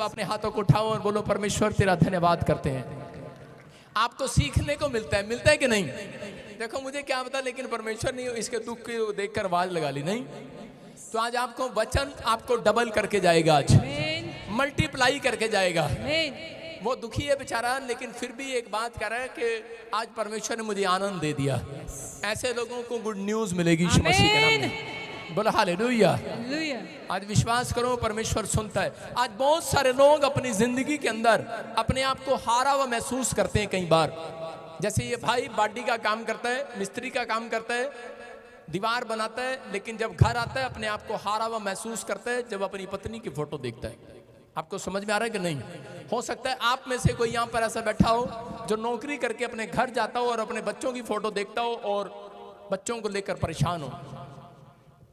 अपने हाथों को उठाओ और बोलो परमेश्वर तेरा धन्यवाद करते हैं। आपको सीखने को मिलता है कि नहीं? देखो मुझे क्या पता, लेकिन परमेश्वर ने इसके दुख को देखकर आवाज लगा ली नहीं। तो आज आपको वचन आपको डबल करके जाएगा, आज मल्टीप्लाई करके जाएगा। वो दुखी है बेचारा, लेकिन फिर भी एक बात कह रहा है कि आज परमेश्वर ने मुझे आनंद दे दिया। ऐसे लोगों को गुड न्यूज मिलेगी यीशु मसीह के नाम में। बोलो हालेलुया। आज विश्वास करो परमेश्वर सुनता है। आज बहुत सारे लोग अपनी जिंदगी के अंदर अपने आप को हारा हुआ महसूस करते हैं कई बार। जैसे ये भाई बाडी का काम करता है, मिस्त्री का काम करता है, दीवार बनाता है, लेकिन जब घर आता है अपने आप को हारा हुआ महसूस करता है जब अपनी पत्नी की फोटो देखता है। आपको समझ में आ रहा है कि नहीं? हो सकता है आप में से कोई यहाँ पर ऐसा बैठा हो जो नौकरी करके अपने घर जाता हो और अपने बच्चों की फोटो देखता हो और बच्चों को लेकर परेशान हो,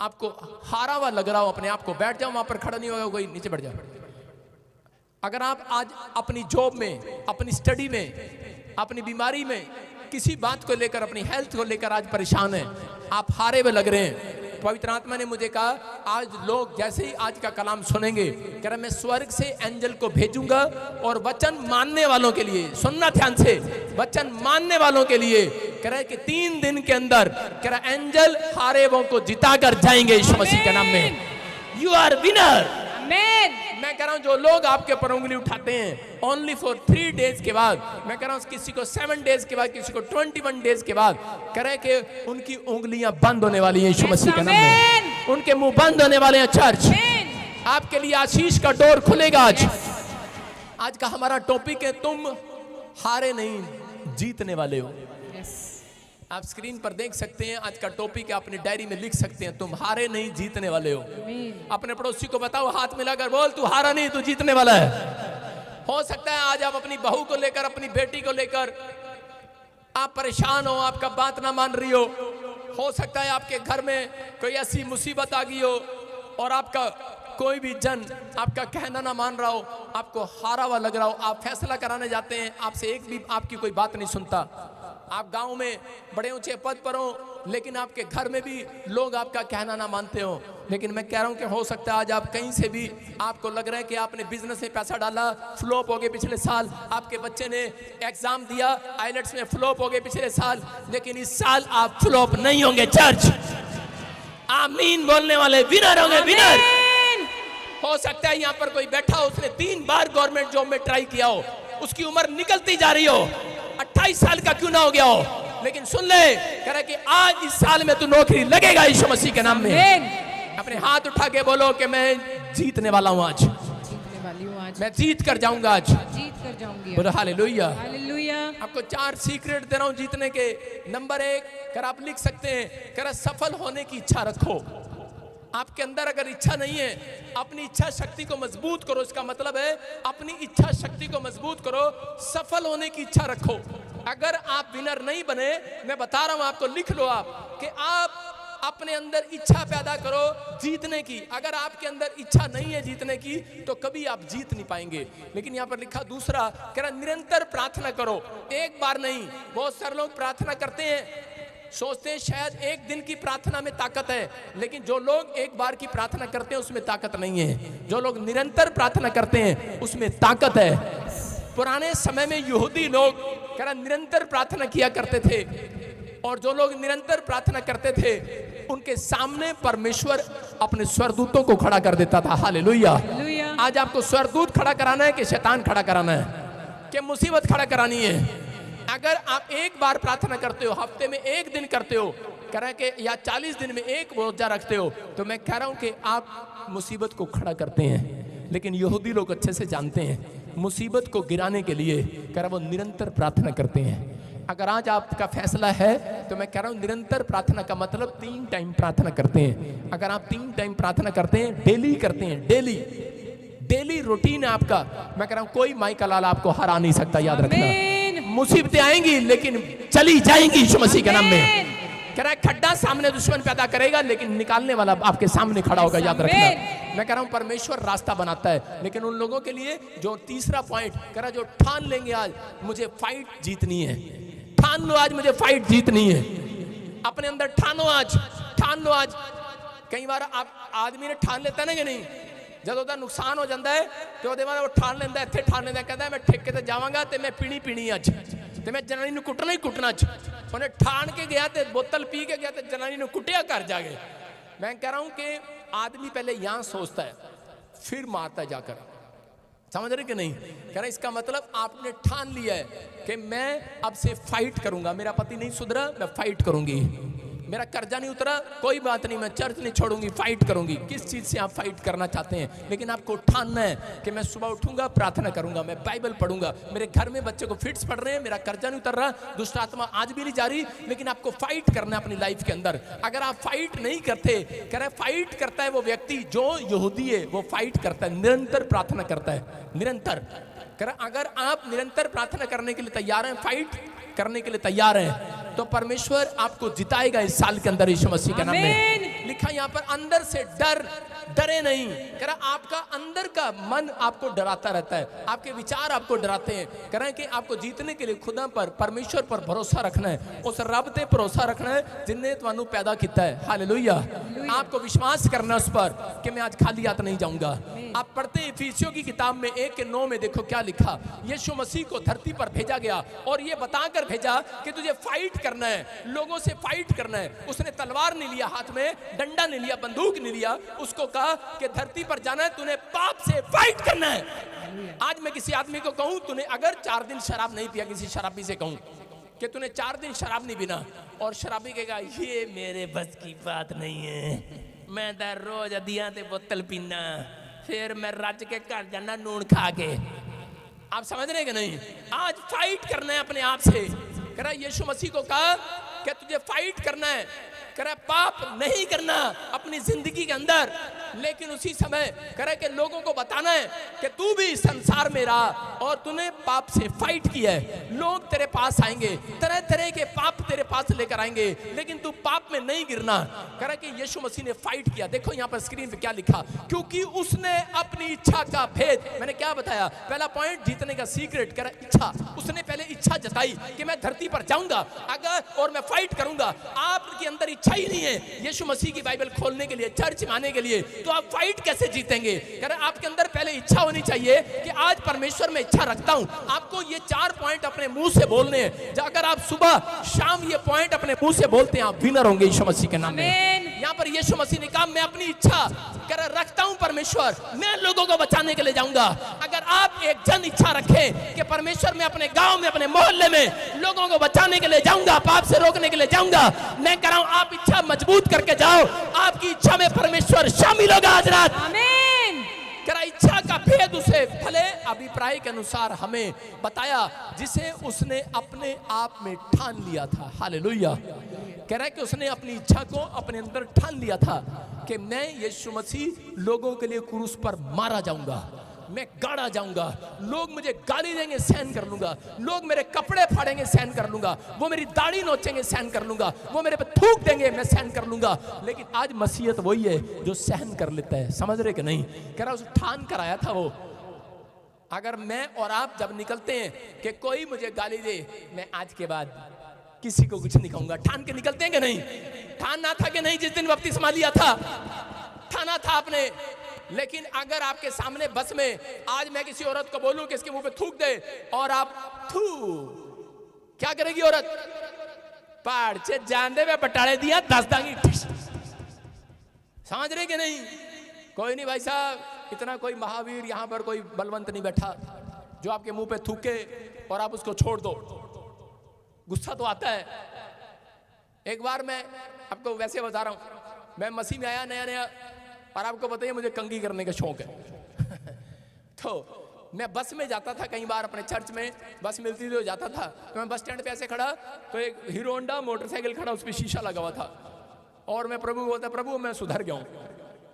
आपको हारा हुआ लग रहा हो अपने आप को। बैठ जाओ, वहां पर खड़ा नहीं होगा कोई, नीचे बैठ जाओ। अगर आप आज अपनी जॉब में, अपनी स्टडी में, अपनी बीमारी में, किसी बात को लेकर, अपनी हेल्थ को लेकर आज परेशान हैं, आप हारे हुए लग रहे हैं, पवित्र आत्मा ने मुझे कहा आज लोग जैसे ही आज का कलाम सुनेंगे, कह रहा मैं स्वर्ग से एंजल को भेजूंगा और वचन मानने वालों के लिए, सुनना ध्यान से, वचन मानने वालों के लिए कह रहा है कि 3 दिन के अंदर कह रहा एंजल हारेवों को जिताकर जाएंगे यीशु मसीह के नाम में। You are winner. मैं कह रहा हूं जो लोग आपके ऊपर उंगली उठाते हैं ओनली फॉर 3 डेज के बाद, मैं कह रहा हूं किसी को 7 डेज के बाद, किसी को 21 डेज के बाद, कह रहे कि उनकी उंगलियां बंद होने वाली हैं यीशु मसीह के नाम में। उनके मुंह बंद होने वाले हैं। चर्च आपके लिए आशीष का डोर खुलेगा। आज का हमारा टॉपिक है तुम हारे नहीं जीतने वाले हो। आप स्क्रीन पर देख सकते हैं आज का टॉपिक है, अपनी डायरी में लिख सकते हैं, तुम हारे नहीं जीतने वाले हो। अपने पड़ोसी को बताओ, हाथ मिलाकर बोल तू हारा नहीं, तू जीतने वाला है। हो सकता है आज आप अपनी बहू को लेकर, अपनी बेटी को लेकर आप परेशान हो, आपका बात ना मान रही हो सकता है आपके घर में कोई ऐसी मुसीबत आ गई हो और आपका कोई भी जन आपका कहना ना मान रहा हो, आपको हारा हुआ लग रहा हो, आप फैसला कराने जाते हैं, आपसे एक भी आपकी कोई बात नहीं सुनता। आप गांव में बड़े ऊंचे पद पर हो, लेकिन आपके घर में भी लोग आपका कहना ना मानते हो। लेकिन मैं कह रहा हूं कि हो सकता है आज आप कहीं से भी आपको लग रहा है कि आपने बिजनेस में पैसा डाला, फ्लॉप हो गए पिछले साल, आपके बच्चे ने एग्जाम दिया आईलेट्स में, फ्लॉप हो गए पिछले साल, लेकिन इस साल आप फ्लॉप नहीं होंगे। चर्च आमीन बोलने वाले विनर होंगे, विनर। हो सकता है यहाँ पर कोई बैठा हो, उसने 3 बार गवर्नमेंट जॉब में ट्राई किया हो, उसकी उम्र निकलती जा रही हो, 28 साल का क्यों ना हो गया हो, लेकिन सुन ले कह रहा कि आज इस साल में तू नौकरी लगेगा यीशु मसीह के नाम में। अपने हाथ उठा के बोलो कि मैं जीतने वाला हूं, आज मैं जीत कर जाऊंगा, आज जीत कर जाऊंगी। बोलो हालेलुया। आपको 4 सीक्रेट दे रहा हूं जीतने के। नंबर 1 कर आप लिख सकते हैं, कर सफल होने की इच्छा रखो। आपके अंदर अगर इच्छा नहीं है, अपनी इच्छा शक्ति को मजबूत करो। इसका मतलब है अपनी इच्छा शक्ति को मजबूत करो, सफल होने की इच्छा रखो। अगर आप विनर नहीं बने, मैं बता रहा हूं आपको, लिख लो आप कि आप अपने अंदर इच्छा पैदा करो जीतने की। अगर आपके अंदर इच्छा नहीं है जीतने की तो कभी आप जीत नहीं पाएंगे। लेकिन यहाँ पर लिखा दूसरा, कह रहा निरंतर प्रार्थना करो, एक बार नहीं। बहुत सारे लोग प्रार्थना करते हैं, सोचते हैं शायद एक दिन की प्रार्थना में ताकत है, लेकिन जो लोग एक बार की प्रार्थना करते हैं उसमें ताकत नहीं है। जो लोग निरंतर प्रार्थना करते हैं उसमें ताकत है। पुराने समय में यहूदी लोग कह रहा निरंतर प्रार्थना किया करते थे, और जो लोग निरंतर प्रार्थना करते थे उनके सामने परमेश्वर अपने स्वर्गदूतों को खड़ा कर देता था। हालेलुया। आज आपको स्वर्गदूत खड़ा कराना है कि शैतान खड़ा कराना है, कि मुसीबत खड़ा करानी है? अगर आप एक बार प्रार्थना करते हो, हफ्ते में 1 दिन करते हो, कह रहा है कि या 40 दिन में 1 रोजा रखते हो, तो मैं कह रहा हूं कि आप मुसीबत को खड़ा करते हैं। लेकिन यहूदी लोग अच्छे से जानते हैं मुसीबत को गिराने के लिए, कह रहा वो निरंतर प्रार्थना करते हैं। अगर आज आपका फैसला है तो मैं कह रहा हूं निरंतर प्रार्थना का मतलब 3 टाइम प्रार्थना करते हैं। अगर आप 3 टाइम प्रार्थना करते हैं, डेली करते हैं, डेली रूटीन है आपका, मैं कह रहा हूं कोई माई का लाल आपको हरा नहीं सकता। याद रखना, मुसीबतें आएंगी लेकिन चली जाएंगी यीशु मसीह के नाम में। कह रहा है खड्डा सामने दुश्मन पैदा करेगा लेकिन निकालने वाला आपके सामने खड़ा होगा। याद रखना, मैं कह रहा हूं परमेश्वर रास्ता बनाता है, लेकिन उन लोगों के लिए जो तीसरा पॉइंट कह रहा, जो ठान लेंगे आज मुझे फाइट जीतनी है, ठान लो आज मुझे फाइट जीतनी है। अपने अंदर ठानो, आज ठान लो। आज कई बार आप आदमी ने ठान लेता है ना कि नहीं, ਜਦੋਂ ਉਹਦਾ ਨੁਕਸਾਨ ਹੋ ਜਾਂਦਾ ਹੈ ਤੇ ਉਹਦੇ ਬਾਅਦ ਉਹ ਠਾਣ ਲੈਂਦਾ, ਇੱਥੇ ਠਾਣ ਲੈਂਦਾ, ਕਹਿੰਦਾ ਮੈਂ ਠੇਕੇ ਤੇ ਜਾਵਾਂਗਾ ਤੇ ਮੈਂ ਪੀਣੀ ਅੱਜ, ਤੇ ਮੈਂ ਜਨਾਨੀ ਨੂੰ ਕੁੱਟਣਾ ਹੀ ਕੁੱਟਣਾ ਅੱਜ। ਉਹਨੇ ਠਾਣ ਕੇ ਗਿਆ ਤੇ बोतल पी के गया तो जनानी ने कुटिया घर जाके। मैं कह रहा हूं कि आदमी पहले यहां सोचता है फिर मारता है जाकर, समझ रहे कि नहीं? कह रहा इसका मतलब आपने ठान लिया है कि मैं अब से फाइट करूंगा, मेरा पति नहीं सुधरा मैं फाइट करूंगी, मेरा कर्जा नहीं उतरा कोई बात नहीं, मैं चर्च नहीं छोड़ूंगी, फाइट करूंगी। किस चीज से आप फाइट करना चाहते हैं? लेकिन आपको ठानना है कि मैं सुबह उठूंगा, प्रार्थना करूंगा, मैं बाइबल पढ़ूंगा, मेरे घर में बच्चे को फिट्स पड़ रहे हैं, मेरा कर्जा नहीं उतर रहा, दुष्ट आत्मा आज भी नहीं जा रही, लेकिन आपको फाइट करना है अपनी लाइफ के अंदर। अगर आप फाइट नहीं करते, कह रहे फाइट करता है वो व्यक्ति जो यहूदी है, वो फाइट करता है, निरंतर प्रार्थना करता है, निरंतर। कह रहे अगर आप निरंतर प्रार्थना करने के लिए तैयार हैं, फाइट करने के लिए तैयार हैं, तो परमेश्वर आपको जिताएगा इस साल के अंदर यीशु मसीह के नाम में। लिखा यहाँ पर अंदर से डरे नहीं। कह रहा आपका अंदर का मन आपको डराता रहता है, आपके विचार आपको डराते हैं। कह रहे हैं कि आपको जीतने के लिए खुदा पर, परमेश्वर पर भरोसा रखना है, उस रब पे भरोसा रखना है जिन्ने तुहानू पैदा किया है। हालेलुया। आपको विश्वास करना उस पर कि मैं आज खाली हाथ नहीं जाऊंगा। आप पढ़ते हैं इफिसियों की किताब में 1:9 में, देखो क्या लिखा, यीशु मसीह को धरती पर भेजा गया और ये बताकर भेजा कि तुझे फाइट करना है, लोगों से फाइट करना है। उसने तलवार नहीं लिया हाथ में, डंडा नहीं लिया, बंदूक नहीं लिया, उसको कहा कि धरती पर जाना है, तूने पाप से फाइट करना है। आज मैं किसी आदमी को कहूं तूने अगर 4 दिन शराब नहीं पिया, किसी शराबी से कहूं कि तूने 4 दिन शराब नहीं पीना, और शराबी कहेगा ये मेरे बस की बात नहीं है, मैं तो रोज अदिया ते बोतल पीना, फिर मैं रज के घर जाना नून खा के। आप समझ रहे कि नहीं? आज फाइट करना है अपने आप से। कह रहा यीशु मसीह को कहा कि तुझे फाइट करना है, कह रहा पाप नहीं करना अपनी जिंदगी के अंदर, लेकिन उसी समय कह रहा कि लोगों को बताना है कि तू भी संसार में रहा और तूने पाप से फाइट किया है। लोग तेरे पास आएंगे, तरह तरह के पाप तेरे पास लेकर आएंगे, लेकिन तू पाप में नहीं गिरना। कह रहा कि यीशु मसीह ने फाइट किया। देखो यहाँ पर स्क्रीन पे क्या लिखा, क्योंकि उसने अपनी इच्छा का भेद, मैंने क्या बताया पहला पॉइंट, जीतने का सीक्रेट, कह रहा इच्छा। उसने पहले इच्छा जताई कि मैं धरती पर जाऊंगा अगर और मैं फाइट करूंगा। आपके अंदर इच्छा ही नहीं है यीशु मसीह की बाइबल खोलने के लिए, चर्च में आने के लिए, तो आप फाइट कैसे जीतेंगे? कह रहे आपके अंदर पहले इच्छा होनी चाहिए कि आज परमेश्वर में इच्छा रखता हूं। आपको ये 4 पॉइंट अपने मुंह से बोलने हैं। अगर आप सुबह शाम ये पॉइंट अपने मुंह से बोलते हैं, आप विनर होंगे यीशु मसीह के नाम में। यहाँ पर यीशु मसीह ने कहा मैं अपनी इच्छा कर रखता हूं परमेश्वर, मैं लोगों को बचाने के लिए जाऊंगा। अगर आप एक जन इच्छा रखें कि परमेश्वर में अपने गांव में, अपने मोहल्ले में लोगों को बचाने के लिए जाऊंगा, पाप से रोकने के लिए जाऊंगा, मैं कह रहा हूं आप इच्छा मजबूत करके जाओ, आपकी इच्छा में परमेश्वर शामिल होगा आज रात। आमीन। कह इच्छा का भेद उसे भले अभिप्राय के अनुसार हमें बताया जिसे उसने अपने आप में ठान लिया था। हालेलुया। कह रहा है कि उसने अपनी इच्छा को अपने अंदर ठान लिया था कि मैं यीशु मसीह लोगों के लिए क्रूस पर मारा जाऊंगा, मैं गाड़ा जाऊंगा, लोग मुझे गाली देंगे सहन कर लूंगा, लोग मेरे कपड़े फाड़ेंगे सहन कर लूंगा, वो मेरी दाढ़ी नोचेंगे सहन कर लूंगा, वो मेरे पे थूक देंगे मैं सहन कर लूंगा। लेकिन आज मसीहत वही है जो सहन कर लेता है। समझ रहे कि नहीं? कह रहा उसे ठान कर आया था वो। अगर मैं और आप जब निकलते हैं कि कोई मुझे गाली दे, मैं आज के बाद किसी को कुछ नहीं कहूंगा, ठान के निकलते हैं कि नहीं? ठानना था कि नहीं? जिस दिन बपतिस्मा लिया था ठाना था आपने। लेकिन अगर आपके सामने बस में आज मैं किसी औरत को बोलूं कि इसके मुंह पे थूक दे, और आप थू, क्या करेगी औरत? पहाड़ से जान दे, मैं बटाले दिया 10 दांगी। समझ रहे कि नहीं? कोई नहीं भाई साहब, इतना कोई महावीर यहां पर कोई बलवंत नहीं बैठा जो आपके मुंह पे थूके और आप उसको छोड़ दो। गुस्सा तो आता है। एक बार मैं आपको वैसे बता रहा हूं, मैं मसीह में आया नया नया, और आपको बताइए मुझे कंघी करने का शौक है। तो मैं बस में जाता था, कई बार अपने चर्च में बस मिलती थी तो जाता था। तो मैं बस स्टैंड पे ऐसे खड़ा, तो एक हीरो होंडा मोटरसाइकिल खड़ा, उस पर शीशा लगा हुआ था, और मैं प्रभु बोलता, प्रभु मैं सुधर गया हूँ,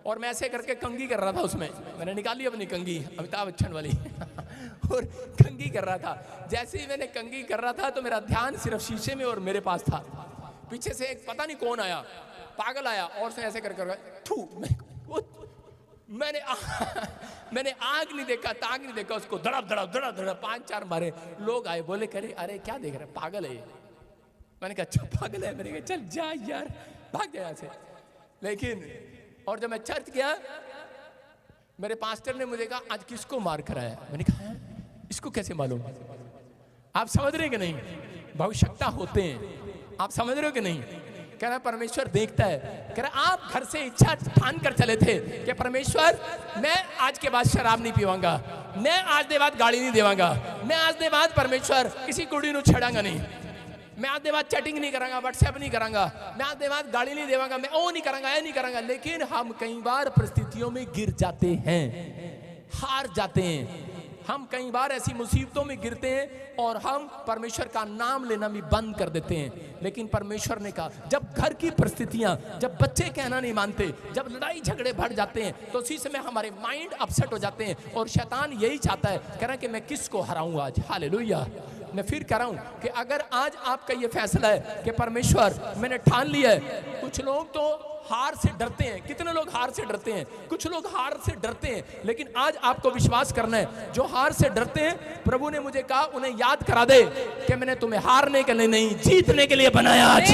और मैं ऐसे करके कंघी कर रहा था उसमें। मैंने निकाली अपनी कंघी, अमिताभ बच्चन वाली और कंघी कर रहा था। जैसे ही मैंने कंघी कर रहा था तो मेरा ध्यान सिर्फ शीशे में और मेरे पास था। पीछे से एक पता नहीं कौन आया, पागल आया, और से ऐसे कर थू। मैंने आग नहीं देखा, ताक नहीं देखा, उसको धड़प धड़प धड़प धड़प 5-4 मारे। लोग आए, बोले करे अरे क्या देख रहे, पागल है ये। मैंने कहा अच्छा पागल है। मैंने कहा चल जा यार, भाग जा यहाँ से। लेकिन और जब मैं चर्च गया, मेरे पास्टर ने मुझे कहा आज किसको मार कराया? मैंने कहा इसको कैसे मालूम? आप समझ रहे हैं कि नहीं? भविष्यता होते हैं, आप समझ रहे हो कि नहीं? कह रहा परमेश्वर देखता है। कह रहा आप घर से इच्छा ठान कर चले थे कि परमेश्वर मैं आज के बाद शराब नहीं पीवांगा, मैं आज के बाद गाड़ी नहीं देवांगा, मैं आज के बाद परमेश्वर किसी कुड़ी नू छेड़ांगा नहीं, मैं आज के बाद चैटिंग नहीं करांगा, व्हाट्सएप नहीं करांगा, मैं आज के बाद गाड़ी नहीं देवांगा, मैं वो नहीं करांगा, ये नहीं करांगा। लेकिन हम कई बार परिस्थितियों में गिर जाते हैं, हार जाते हैं, हम कई बार ऐसी मुसीबतों में गिरते हैं और हम परमेश्वर का नाम लेना भी बंद कर देते हैं। लेकिन परमेश्वर ने कहा जब घर की परिस्थितियां, जब बच्चे कहना नहीं मानते, जब लड़ाई झगड़े बढ़ जाते हैं तो उसी समय हमारे माइंड अपसेट हो जाते हैं और शैतान यही चाहता है, कह रहा है कि मैं किसको हराऊं आज। हालेलुया। मैं फिर कह रहा हूं कि अगर आज आपका ये फैसला है कि परमेश्वर मैंने ठान लिया है, कुछ लोग तो हार से डरते हैं, कितने लोग हार से डरते हैं, कुछ लोग हार से डरते हैं, लेकिन आज आपको विश्वास करना है, जो हार से डरते हैं प्रभु ने मुझे कहा उन्हें याद करा दे कि मैंने तुम्हें हारने के लिए नहीं, जीतने के लिए बनाया आज।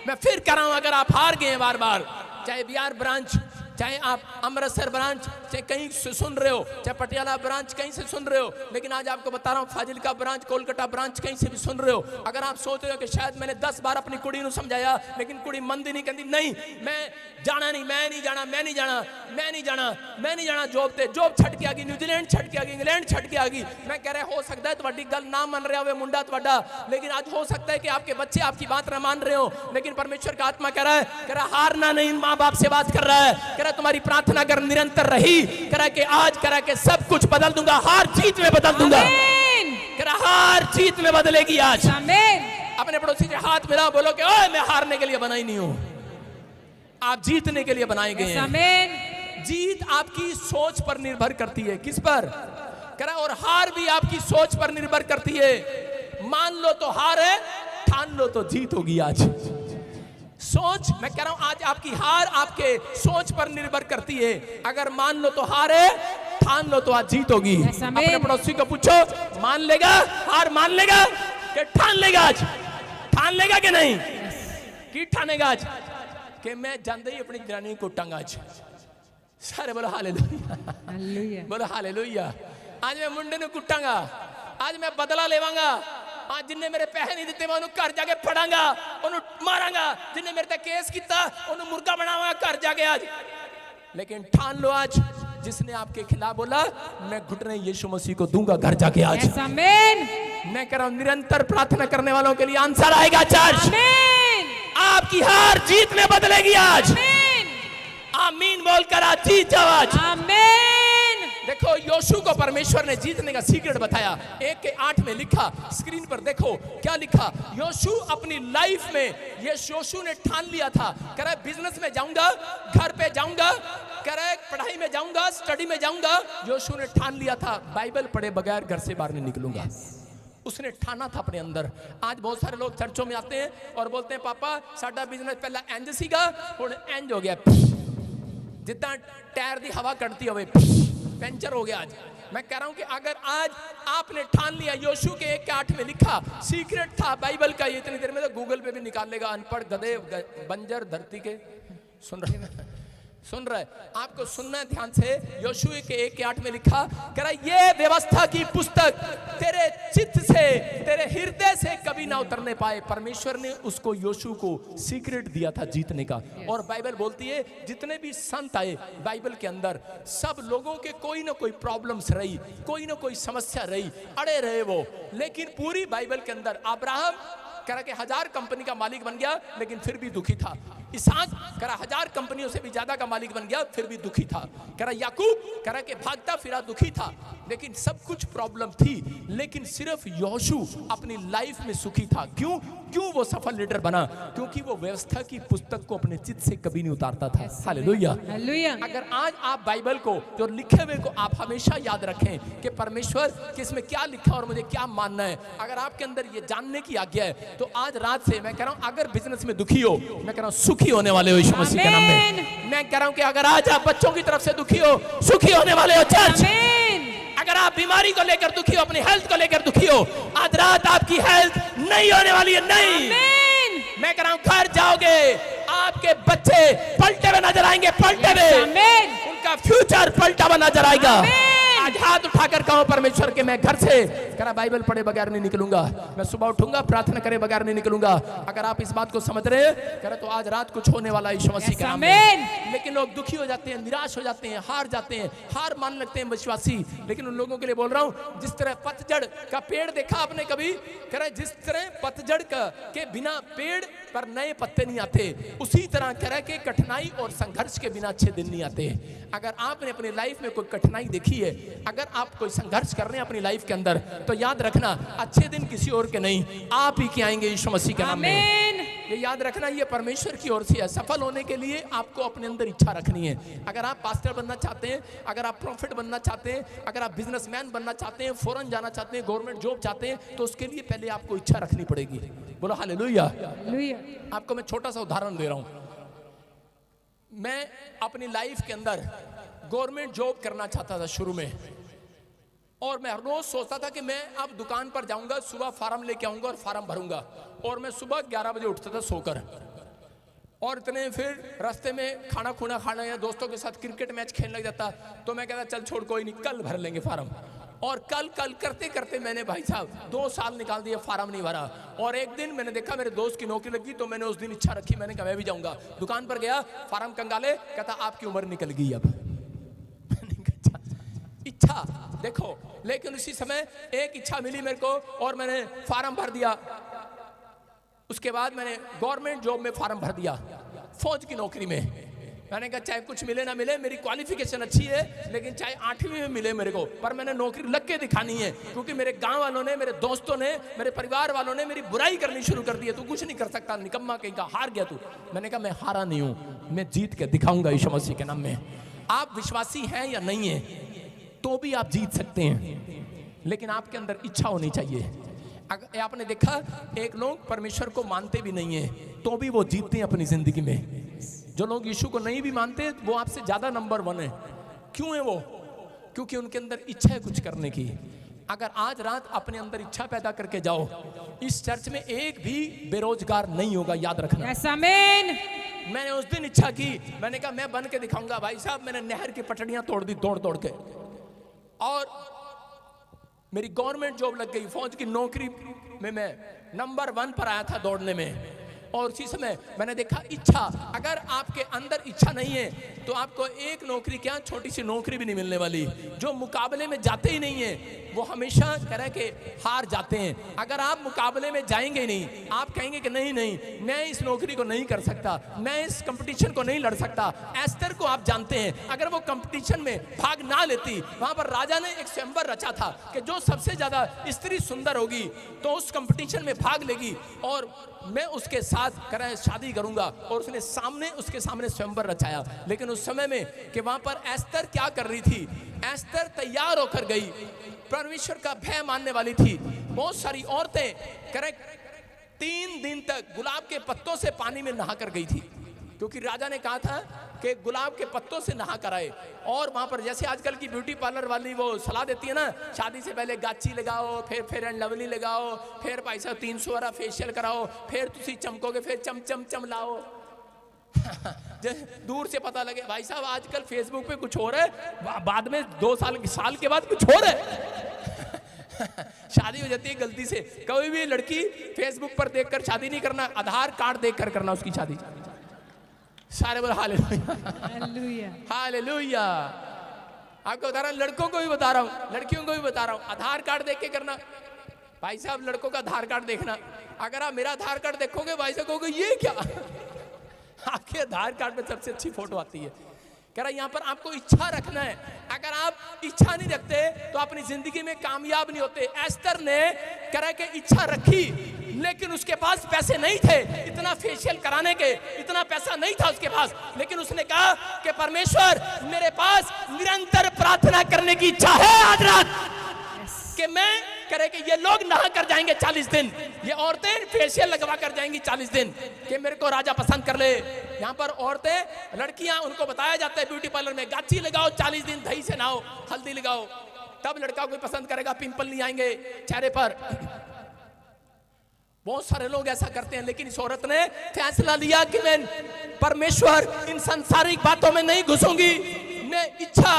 मैं फिर कह रहा हूं, अगर आप हार गए हैं बार बार, चाहे बिहार ब्रांच, चाहे आप अमृतसर ब्रांच, चाहे कहीं से सुन रहे हो, चाहे पटियाला ब्रांच कहीं से सुन रहे हो, लेकिन आज आपको बता रहा हूँ फाजिलका ब्रांच, कोलकाता ब्रांच कहीं से भी सुन रहे हो, अगर आप सोच रहे हो कि शायद मैंने 10 बार अपनी कुड़ी को समझाया लेकिन कुड़ी मंदी नहीं कहती, नहीं मैं जाना नहीं, मैं नहीं जाना, मैं नहीं जाना, मैं नहीं जाना, मैं नहीं जाना जॉब ते, जॉब छट के आ गई, न्यूजीलैंड छट के आ गई, इंग्लैंड छट के आ गई। मैं कह रहा हो सकता है तुम्हारी गल ना मन रहा हो मुंडा तुम्हारा, लेकिन आज हो सकता है कि आपके बच्चे आपकी बात ना मान रहे हो, लेकिन परमेश्वर का आत्मा कह रहा है, कह रहा हारना नहीं, माँ बाप से बात कर रहा है, कह रहा तुम्हारी प्रार्थना अगर निरंतर रही, कह रहा कि आज कह रहा कि सब कुछ बदल दूंगा, हार जीत में बदल दूंगा, कह रहा हार जीत में बदलेगी आज। अपने पड़ोसी से हाथ मिलाओ, बोलो कि ओए मैं हारने के लिए बना ही नहीं हूं, आप जीतने के लिए बनाए गए हैं। जीत आपकी सोच पर निर्भर करती है। किस पर? कह रहा और हार भी आपकी सोच पर निर्भर करती है। मान लो तो हार है, ठान लो तो जीत होगी आज। सोच, मैं कह रहा हूं आज आपकी हार आपके सोच पर निर्भर करती है। अगर मान लो तो हार है, ठान लो तो आज जीत होगी। अपने पड़ोसी को पूछो, मान लेगा, हार मान लेगा कि ठान लेगा? आज ठान लेगा कि नहीं? कि ठानेगा आज कि मैं जानते ही अपनी जनानी को टंगा आज। सारे बोलो हालेलुया, बोलो हालेलुया। आज मैं मुंडे ने कुटांगा, आज मैं बदला लेवांगा, आज जिन्हें मेरे पैसे नहीं दिते मैं उन्हें घर जाके फड़ांगा, उन्हें मारांगा, जिन्हें मेरे ते केस किया उन्हें मुर्गा बनावा घर जाके आज। लेकिन ठान लो आज, जिसने आपके खिलाफ बोला मैं घुटने यीशु मसीह को दूंगा घर जाके आज। मैं कह रहा हूं निरंतर प्रार्थना करने वालों के लिए आंसर आएगा चर्च। आपकी हार जीत में बदलेगी आज। आमीन बोलकर आज जीत जाओ आज। देखो योशू को परमेश्वर ने जीतने का सीक्रेट बताया। 1:8 में लिखा, स्क्रीन पर देखो क्या लिखा। योशू अपनी लाइफ में ये योशू ने ठान लिया था, कह रहा है बिजनेस में जाऊंगा, घर पे जाऊंगा, कह रहा है पढ़ाई में जाऊंगा, स्टडी में जाऊंगा। योशू ने ठान लिया था बाइबल पढ़े बगैर घर से बाहर नहीं निकलूंगा। उसने ठाना था अपने अंदर। आज बहुत सारे लोग चर्चों में आते हैं और बोलते हैं पापा साडा बिजनेस पहला इंज सीगा हुण इंज हो गया, जितना टायर दी हवा कटती होवे पंचर हो गया आज। मैं कह रहा हूं कि अगर आज आपने ठान लिया, योशू के 1:8 में लिखा, सीक्रेट था बाइबल का, ये इतनी देर में तो गूगल पे भी निकाल लेगा। अनपढ़ गधे बंजर धरती के सुन रहे आपको सुनना है ध्यान से। योशू के 1:8 में लिखा, कह रहा ये व्यवस्था की पुस्तक तेरे चित्त से, तेरे हृदय से कभी ना उतरने पाए। परमेश्वर ने उसको योशू को सीक्रेट दिया था जीतने का। और बाइबल बोलती है जितने भी संत आए बाइबल के अंदर, सब लोगों के कोई ना कोई प्रॉब्लम्स रही, कोई ना कोई समस्या रही, अड़े रहे वो, लेकिन पूरी बाइबल के अंदर अब्राहम कह रहा कि 1000 कंपनी का मालिक बन गया लेकिन फिर भी दुखी था। इसहाक कह रहा 1000 कंपनियों से भी ज्यादा का मालिक बन गया फिर भी दुखी था। कह रहा याकूब कह रहा कि भागता फिरा दुखी था, लेकिन सब कुछ प्रॉब्लम थी, लेकिन सिर्फ योशू अपनी लाइफ में सुखी था। क्यों? क्यों वो सफल लीडर बना? क्योंकि वो व्यवस्था की पुस्तक को अपने चित्त से कभी नहीं उतारता था। हालेलुया। अगर आज आप बाइबल को जो लिखे हुए को आप हमेशा याद रखें कि परमेश्वर किसमें क्या लिखा और मुझे क्या मानना है, अगर आपके अंदर ये जानने की आज्ञा है तो आज रात से मैं कह रहा हूं अगर बिजनेस में दुखी हो, मैं कह रहा हूं सुखी होने वाले हो यीशु मसीह के नाम में। मैं कह रहा हूं कि अगर आज आप बच्चों की तरफ से दुखी हो, सुखी होने वाले हो चर्च। अगर आप बीमारी को लेकर दुखी हो, अपनी हेल्थ को लेकर दुखी हो, आज रात आपकी हेल्थ नहीं होने वाली है। नहीं, मैं कह रहा हूं घर जाओगे आपके बच्चे पलटे हुए नजर आएंगे, पलटे हुए। का फ्यूचर पलटा हुआ नजर आएगा। आज हाथ उठाकर कहो परमेश्वर के मैं घर से करा बाइबल पढ़े बगैर नहीं निकलूंगा, मैं सुबह उठूंगा प्रार्थना करे बगैर नहीं निकलूंगा। अगर आप इस बात को समझ रहे हैं करे तो आज रात कुछ होने वाला है यीशु मसीह के नाम में। लेकिन लोग दुखी हो जाते हैं, निराश हो जाते हैं, हार जाते हैं, हार मान लगते हैं विश्वासी। लेकिन उन लोगों के लिए बोल रहा हूं जिस तरह पतझड़ का पेड़ देखा आपने कभी, कह रहा जिस तरह पतझड़ के बिना पेड़ पर नए पत्ते नहीं आते, उसी तरह कह रहा कि कठिनाई और संघर्ष के बिना अच्छे दिन नहीं आते। अगर आपने अपनी लाइफ में कोई कठिनाई देखी है, अगर आप कोई संघर्ष कर रहे हैं अपनी लाइफ के अंदर, तो याद रखना अच्छे दिन किसी और के नहीं, आप ही के आएंगे यीशु मसीह के नाम में। ये याद रखना, ये परमेश्वर की ओर से है। सफल होने के लिए आपको अपने अंदर इच्छा रखनी है। अगर आप पास्टर बनना चाहते हैं, अगर आप प्रॉफिट बनना चाहते हैं, अगर आप बिजनेसमैन बनना चाहते हैं, फॉरेन जाना चाहते हैं, गवर्नमेंट जॉब चाहते हैं, तो उसके लिए पहले आपको इच्छा रखनी पड़ेगी। बोलो हालेलुया। आपको मैं छोटा सा उदाहरण दे रहा हूं। मैं अपनी लाइफ के अंदर गवर्नमेंट जॉब करना चाहता था शुरू में, और मैं हर रोज सोचता था कि मैं अब दुकान पर जाऊंगा, सुबह फार्म लेके आऊंगा और फार्म भरूंगा। और मैं सुबह 11 बजे उठता था सोकर, और इतने फिर रास्ते में खाना खुना खाना या दोस्तों के साथ क्रिकेट मैच खेलने लग जाता। तो मैं कहता चल छोड़ कोई नहीं, कल भर लेंगे फार्म। और कल कल करते करते मैंने भाई साहब 2 साल निकाल दिए, फार्म नहीं भरा। और एक दिन मैंने देखा मेरे दोस्त की नौकरी लगी, तो मैंने उस दिन इच्छा रखी, मैंने कहा मैं भी जाऊंगा। दुकान पर गया, फार्म कंगाले, कहता आपकी उम्र निकल गई अब। इच्छा देखो, लेकिन उसी समय एक इच्छा मिली मेरे को और मैंने फार्म भर दिया। उसके बाद मैंने गवर्नमेंट जॉब में फार्म भर दिया, फौज की नौकरी में। मैंने कहा चाहे कुछ मिले ना मिले, मेरी क्वालिफिकेशन अच्छी है, लेकिन चाहे 8वीं में मिले मेरे को, पर मैंने नौकरी लग के दिखानी है। क्योंकि मेरे गांव वालों ने, मेरे दोस्तों ने, मेरे परिवार वालों ने मेरी बुराई करनी शुरू कर दी है, तू कुछ नहीं कर सकता, निकम्मा कहीं का, हार गया तू। मैंने कहा मैं हारा नहीं हूं, मैं जीत के दिखाऊंगा यीशु मसीह के नाम में। आप विश्वासी हैं या नहीं है तो भी आप जीत सकते हैं, लेकिन आपके अंदर इच्छा होनी चाहिए। आपने देखा एक लोग परमेश्वर को मानते भी नहीं है तो भी वो जीतते हैं अपनी जिंदगी में। जो लोग यीशु को नहीं भी मानते वो आपसे ज्यादा नंबर 1 है। क्यों है वो? क्योंकि उनके अंदर इच्छा है कुछ करने की। अगर आज रात अपने अंदर इच्छा पैदा करके जाओ, इस चर्च में एक भी बेरोजगार नहीं होगा, याद रखना। आमीन। मैंने उस दिन इच्छा की, मैंने कहा मैं बन के दिखाऊंगा। भाई साहब मैंने नहर की पटड़ियां तोड़ दी दौड़ दौड़ के, और मेरी गवर्नमेंट जॉब लग गई। फौज की नौकरी में मैं नंबर 1 पर आया था दौड़ने में। और उसी समय मैंने देखा इच्छा, अगर आपके अंदर इच्छा नहीं है तो आपको एक नौकरी क्या, छोटी सी नौकरी भी नहीं मिलने वाली। जो मुकाबले में जाते ही नहीं है वो हमेशा तरह के हार जाते हैं। अगर आप मुकाबले में जाएंगे ही नहीं, आप कहेंगे कि नहीं नहीं मैं इस नौकरी को नहीं कर सकता, मैं इस कंपटीशन को नहीं लड़ सकता। एस्तर को आप जानते हैं, अगर वो कंपटीशन में भाग ना लेती, वहां पर राजा ने एक स्वयंवर रचा था कि जो सबसे ज्यादा स्त्री सुंदर होगी तो उस कंपटीशन में भाग लेगी और मैं उसके साथ शादी करूंगा। और उसने उसके सामने स्वयंवर रचाया। लेकिन उस समय में कि वहां पर एस्तर क्या कर रही थी, एस्तर तैयार होकर गई, परमेश्वर का भय मानने वाली थी। बहुत सारी औरतें 3 दिन तक गुलाब के पत्तों से पानी में नहा कर गई थी, क्योंकि राजा ने कहा था कि गुलाब के पत्तों से नहा कर आए। और वहां पर जैसे आजकल की ब्यूटी पार्लर वाली वो सलाह देती है ना, शादी से पहले गाची लगाओ, फिर फेयर एंड लवली लगाओ, फिर पैसा 300 वाला फेशियल कराओ, फिर तुसी चमकोगे, फिर चम चम चम लाओ। दूर से पता लगे भाई साहब आजकल फेसबुक पे कुछ हो रहा है, बाद में 2 साल के बाद कुछ हो रहा है। शादी हो जाती है गलती से। कोई भी लड़की फेसबुक पर देखकर शादी नहीं करना, आधार कार्ड देखकर करना उसकी शादी। सारे बोल हालेलुया हालेलुया। आपको बता रहा हूं, लड़कों को भी बता रहा हूं, लड़कियों को भी बता रहा हूं, आधार कार्ड देख के करना। भाई साहब लड़कों का आधार कार्ड देखना, अगर आप मेरा आधार कार्ड देखोगे भाई साहब कहोगे ये क्या, आपके आधार कार्ड में सबसे अच्छी फोटो आती है। कह रहा यहाँ पर आपको इच्छा रखना है। अगर आप इच्छा नहीं रखते तो अपनी जिंदगी में कामयाब नहीं होते। एस्तर ने कह रहा कि इच्छा रखी, लेकिन उसके पास पैसे नहीं थे इतना फेशियल कराने के, इतना पैसा नहीं था उसके पास। लेकिन उसने कहा कि परमेश्वर मेरे पास निरंतर प्रार्थना करने की इच्छा है आज रात, कि मैं करे कि ये लोग नहा कर जाएंगे 40 दिन, ये औरतें फेशियल लगवा कर जाएंगी 40 दिन, कि मेरे को राजा पसंद कर ले। यहाँ पर औरतें, लड़कियां, उनको बताया जाता है ब्यूटी पार्लर में गाची लगाओ 40 दिन, दही से नहाओ, हल्दी लगाओ, तब लड़का कोई पसंद करेगा, पिंपल नहीं आएंगे चेहरे पर। बहुत सारे लोग ऐसा करते हैं, लेकिन इस औरत ने फैसला लिया कि मैं परमेश्वर इन सांसारिक बातों में नहीं घुसूंगी, मैं इच्छा